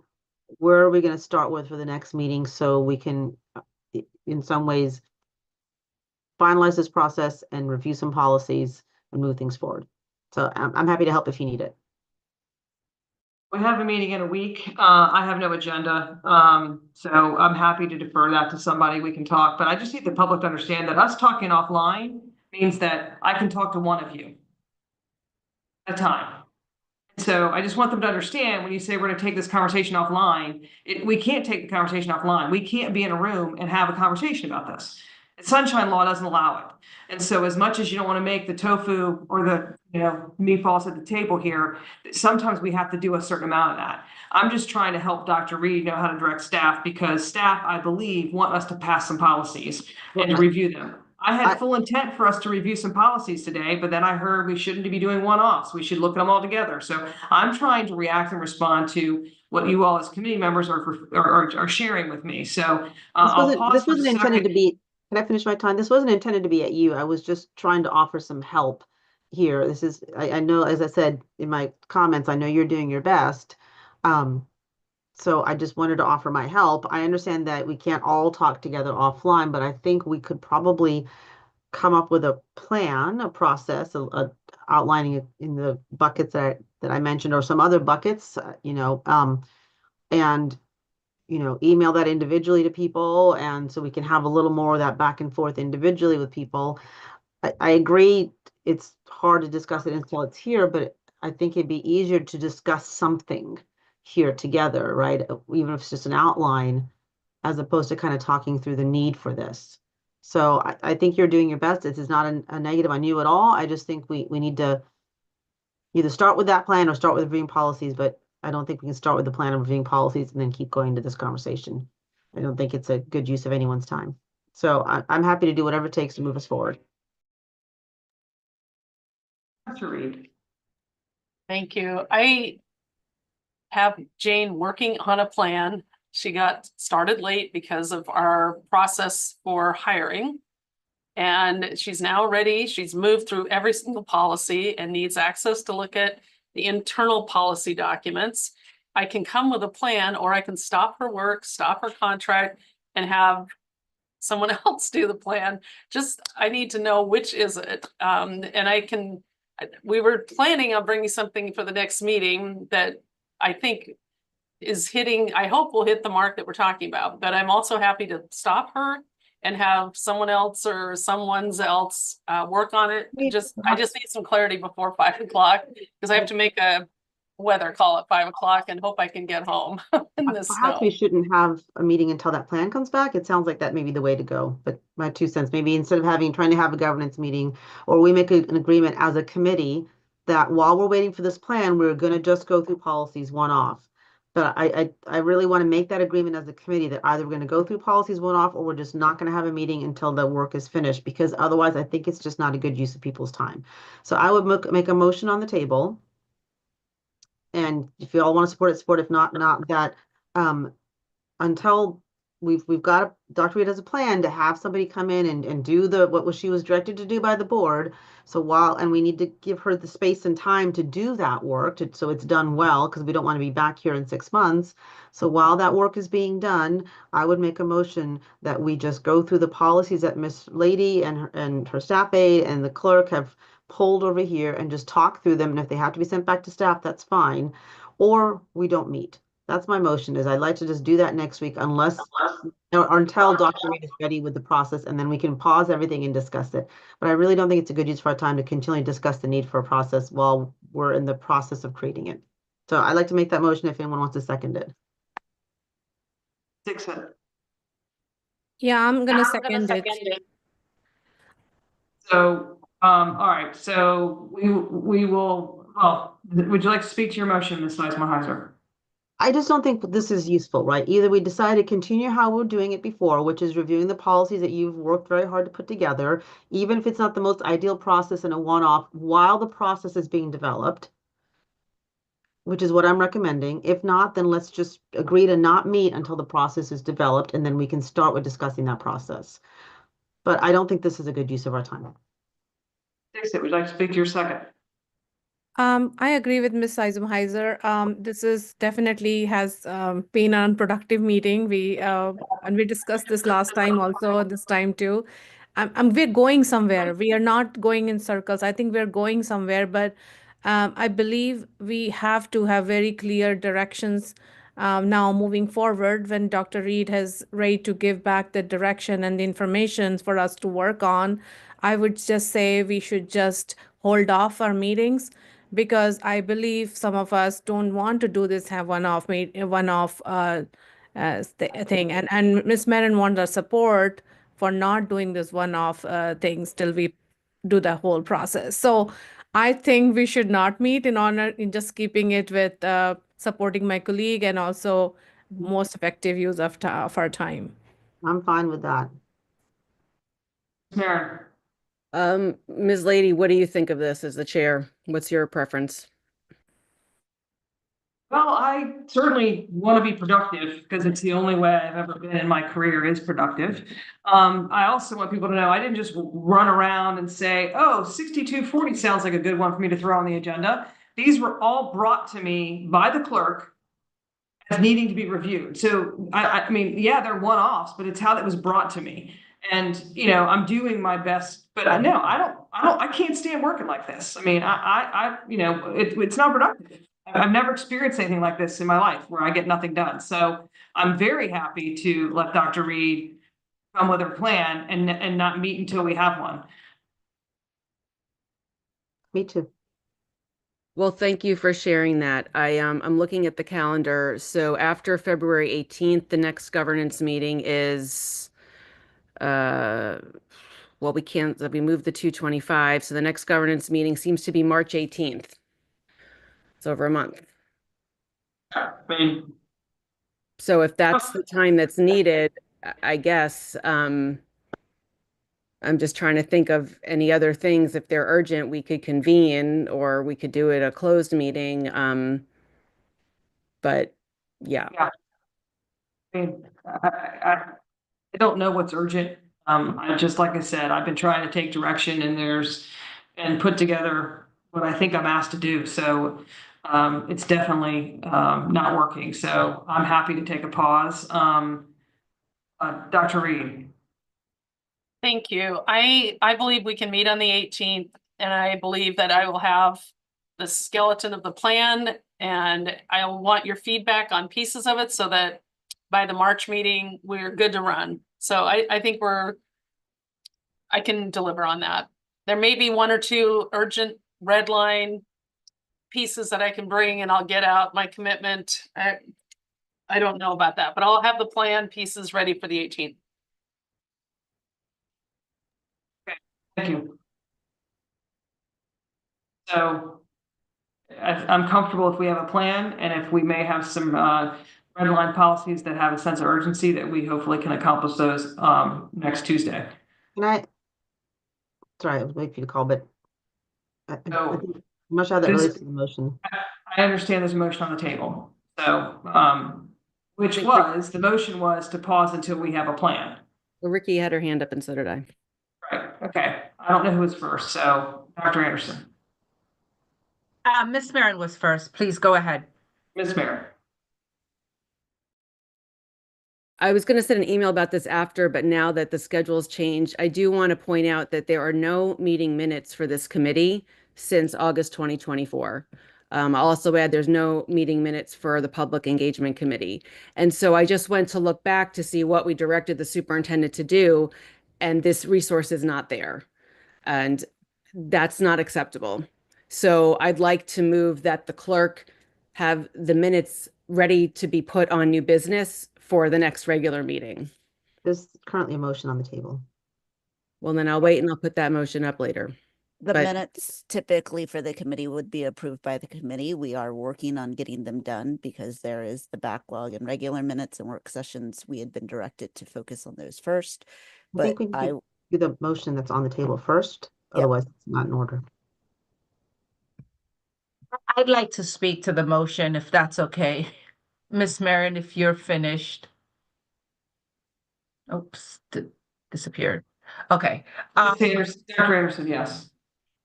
where are we going to start with for the next meeting so we can, in some ways, finalize this process and review some policies and move things forward. So I'm happy to help if you need it. We have a meeting in a week. I have no agenda. So I'm happy to defer that to somebody. We can talk, but I just need the public to understand that us talking offline means that I can talk to one of you at a time. So I just want them to understand when you say we're going to take this conversation offline, we can't take the conversation offline. We can't be in a room and have a conversation about this. The Sunshine Law doesn't allow it. And so as much as you don't want to make the tofu or the, meatballs at the table here, sometimes we have to do a certain amount of that. I'm just trying to help Dr. Reed know how to direct staff because staff, I believe, want us to pass some policies and to review them. I had full intent for us to review some policies today, but then I heard we shouldn't be doing one-offs. We should look at them all together. So I'm trying to react and respond to what you all as committee members are sharing with me. So this wasn't intended to be. Can I finish my time? This wasn't intended to be at you. I was just trying to offer some help here. This is, I know, as I said in my comments, I know you're doing your best. So I just wanted to offer my help. I understand that we can't all talk together offline, but I think we could probably come up with a plan, a process, outlining it in the buckets that I mentioned or some other buckets, and email that individually to people. And so we can have a little more of that back and forth individually with people. I agree. It's hard to discuss it until it's here, but I think it'd be easier to discuss something here together, right? Even if it's just an outline, as opposed to kind of talking through the need for this. So I think you're doing your best. This is not a negative on you at all. I just think we need to either start with that plan or start with reviewing policies, but I don't think we can start with the plan of reviewing policies and then keep going to this conversation. I don't think it's a good use of anyone's time. So I'm happy to do whatever it takes to move us forward. Dr. Reed. Thank you. I have Jane working on a plan. She got started late because of our process for hiring. And she's now ready. She's moved through every single policy and needs access to look at the internal policy documents. I can come with a plan, or I can stop her work, stop her contract, and have someone else do the plan. I need to know which is it. And we were planning on bringing something for the next meeting that I think is hitting, I hope will hit the mark that we're talking about, but I'm also happy to stop her and have someone else or someone's else work on it. I just need some clarity before 5 o'clock because I have to make a weather call at 5 o'clock and hope I can get home in the snow. Perhaps we shouldn't have a meeting until that plan comes back. It sounds like that may be the way to go, but my 2 cents, maybe instead of trying to have a governance meeting, or we make an agreement as a committee that while we're waiting for this plan, we're going to just go through policies one off. But I really want to make that agreement as a committee that either we're going to go through policies one off or we're just not going to have a meeting until the work is finished, because otherwise I think it's just not a good use of people's time. So I would make a motion on the table. And if you all want to support it, support. If not that, until we've got Dr. Reed has a plan to have somebody come in and do what she was directed to do by the board. So and we need to give her the space and time to do that work so it's done well, because we don't want to be back here in 6 months. So while that work is being done, I would make a motion that we just go through the policies that Miss Lady and her staff aide and the clerk have pulled over here and just talk through them. And if they have to be sent back to staff, that's fine. Or we don't meet. That's my motion. I'd like to just do that next week until Dr. Reed is ready with the process, and then we can pause everything and discuss it. But I really don't think it's a good use of our time to continually discuss the need for a process while we're in the process of creating it. So I'd like to make that motion if anyone wants to second it. Yeah, I'm gonna second it. So, all right, so we will, would you like to speak to your motion, Ms. Neisman-Heiser? I just don't think this is useful, right? Either we decide to continue how we're doing it before, which is reviewing the policies that you've worked very hard to put together, even if it's not the most ideal process and a one-off, while the process is being developed, which is what I'm recommending. If not, then let's just agree to not meet until the process is developed, and then we can start with discussing that process. But I don't think this is a good use of our time. Dixit, would you like to speak to your second? I agree with Ms. Eisenheiser. This is definitely has been an unproductive meeting. And we discussed this last time also, this time too. we're going somewhere. We are not going in circles. I think we're going somewhere, but I believe we have to have very clear directions now moving forward when Dr. Reed has ready to give back the direction and the information for us to work on. I would just say we should just hold off our meetings because I believe some of us don't want to do this, have one-off thing. And Ms. Marin wants our support for not doing this one-off things till we do the whole process. So I think we should not meet in just keeping it with supporting my colleague and also most effective use of our time. I'm fine with that. Marin. Ms. Lady, what do you think of this as the chair? What's your preference? Well, I certainly want to be productive because it's the only way I've ever been in my career is productive. I also want people to know I didn't just run around and say, oh, 6240 sounds like a good one for me to throw on the agenda. These were all brought to me by the clerk as needing to be reviewed. So I mean, yeah, they're one-offs, but it's how that was brought to me. And, you know, I'm doing my best, but I can't stand working like this. I mean, you know, it's not productive. I've never experienced anything like this in my life where I get nothing done. So I'm very happy to let Dr. Reed come with her plan and not meet until we have one. Me too. Well, thank you for sharing that. I'm looking at the calendar. So after February 18th, the next governance meeting is well, we moved the 225. So the next governance meeting seems to be March 18th. It's over a month. I mean, So if that's the time that's needed, I guess, I'm just trying to think of any other things. If they're urgent, we could convene or we could do it a closed meeting. But yeah. yeah. I mean, I don't know what's urgent. Like I said, I've been trying to take direction and put together what I think I'm asked to do. So it's definitely not working. So I'm happy to take a pause. Dr. Reed. Thank you. I believe we can meet on the 18th, and I believe that I will have the skeleton of the plan, and I want your feedback on pieces of it so that by the March meeting, we're good to run. So I think I can deliver on that. There may be one or two urgent red line pieces that I can bring and I'll get out my commitment. I don't know about that, but I'll have the plan pieces ready for the 18th. Thank you. So I'm comfortable if we have a plan and if we may have some red line policies that have a sense of urgency that we hopefully can accomplish those next Tuesday. Sorry, I was waiting for you to call, but I think I'm not sure how that This- relates to the motion. I understand there's a motion on the table. So the motion was to pause until we have a plan. Well, Ricky had her hand up and so did I. Right. Okay. I don't know who was first. So Dr. Anderson. Ms. Marin was first. Please go ahead. Ms. Marin. I was going to send an email about this after, but now that the schedule's changed, I do want to point out that there are no meeting minutes for this committee since August 2024. I'll also add there's no meeting minutes for the Public Engagement Committee. And so I just went to look back to see what we directed the superintendent to do, and this resource is not there. And that's not acceptable. So I'd like to move that the clerk have the minutes ready to be put on new business for the next regular meeting. There's currently a motion on the table. Well, then I'll wait and I'll put that motion up later. The But- minutes typically for the committee would be approved by the committee. We are working on getting them done because there is the backlog in regular minutes and work sessions. We had been directed to focus on those first. I think But we need to do the motion that's on the table first. Otherwise, it's not in order. I'd like to speak to the motion if that's okay. Ms. Marin, if you're finished. Oops, disappeared. Okay. Dr. Anderson, yes.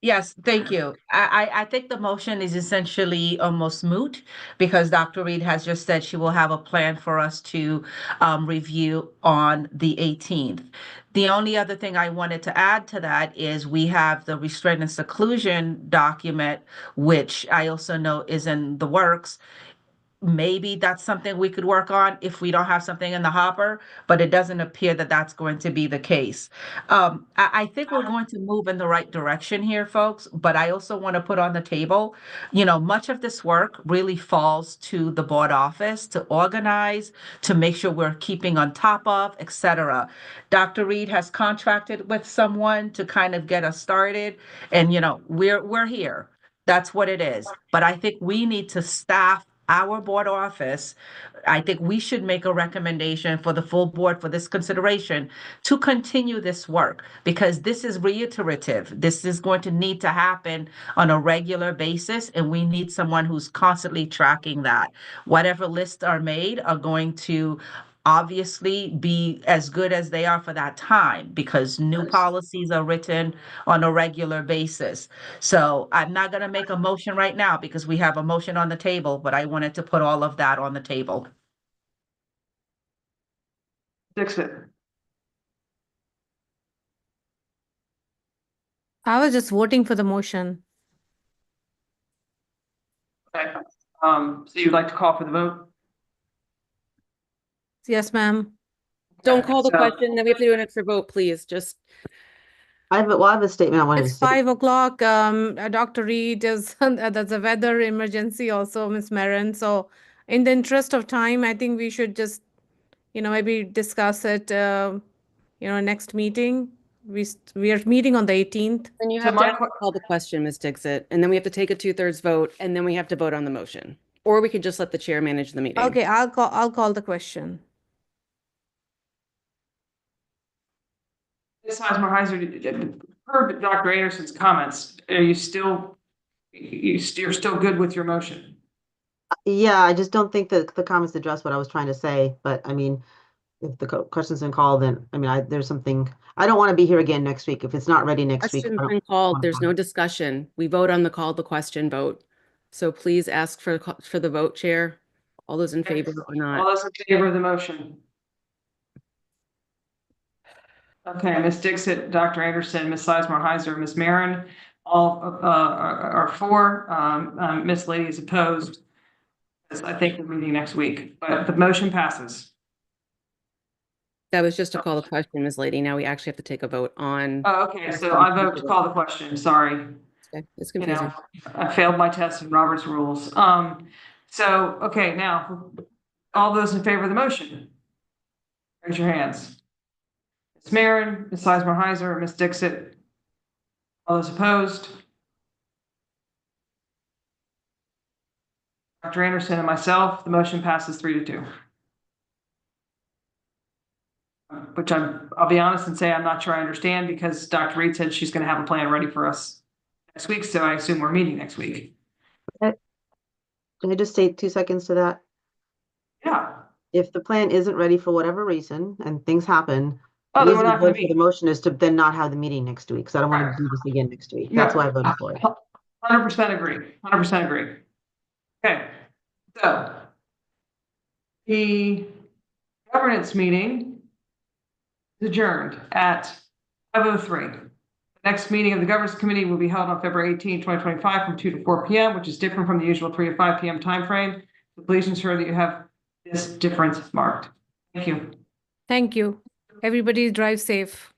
Yes, thank you. I think the motion is essentially almost moot because Dr. Reed has just said she will have a plan for us to review on the 18th. The only other thing I wanted to add to that is we have the restraint and seclusion document, which I also know is in the works. Maybe that's something we could work on if we don't have something in the hopper, but it doesn't appear that that's going to be the case. I think we're going to move in the right direction here, folks, but I also want to put on the table, much of this work really falls to the board office to organize, to make sure we're keeping on top of, etc. Dr. Reed has contracted with someone to kind of get us started, and we're here. That's what it is. But I think we need to staff our board office. I think we should make a recommendation for the full board for this consideration to continue this work because this is reiterative. This is going to need to happen on a regular basis, and we need someone who's constantly tracking that. Whatever lists are made are going to obviously be as good as they are for that time because new policies are written on a regular basis. So I'm not going to make a motion right now because we have a motion on the table, but I wanted to put all of that on the table. Dixit. I was just voting for the motion. Okay. So you'd like to call for the vote? Yes, ma'am. Don't call the So- question, then we have to do an extra vote, please. Just, I have a statement I wanted to It's say. 5 o'clock. Dr. Reed is, there's a weather emergency also, Ms. Marin. So in the interest of time, I think we should just, maybe discuss it, next meeting. We are meeting on the 18th. then you So have my to actually call the question, Ms. Dixit, and then we have to take a 2/3 vote, and then we have to vote on the motion. Or we could just let the chair manage the meeting. Okay, I'll call the question. Ms. Heiser, per Dr. Anderson's comments, are you still, you're still good with your motion? Yeah, I just don't think that the comments address what I was trying to say, but I mean, if the question's been called, then, I mean, there's something, I don't want to be here again next week. If it's not ready next week. Question's I don't been called, wanna there's have no it. discussion. We vote on the call the question vote. So please ask for the vote, Chair. All those in favor or All not? those in favor of the motion? Okay, Ms. Dixit, Dr. Anderson, Ms. Sizemore Heiser, Ms. Marin, all are for. Ms. Lady is opposed. I think we're meeting next week, but the motion passes. That was just to call the question, Ms. Lady. Now we actually have to take a vote on. Oh, okay, so I vote to call the question, sorry. Okay, it's You confusing. know, I failed my test in Robert's rules. So, okay, now, all those in favor of the motion? Raise your hands. Ms. Marin, Ms. Sizemore Heiser, Ms. Dixit. All those opposed? Dr. Anderson and myself, the motion passes 3-2. Which I'll be honest and say I'm not sure I understand because Dr. Reed said she's gonna have a plan ready for us next week, so I assume we're meeting next week. Can I just say 2 seconds to that? Yeah. If the plan isn't ready for whatever reason and things happen, Oh, the then we're reason I not gonna voted for the meet. motion is to then not have the meeting next week, because I don't want Right. to do this again next week. That's why I voted for it. 100% agree, 100% agree. Okay, so the governance meeting is adjourned at 5:03. The next meeting of the governance committee will be held on February 18, 2025 from 2 to 4 p.m., which is different from the usual 3 to 5 p.m. timeframe. So please ensure that you have this difference marked. Thank you. Thank you. Everybody drive safe.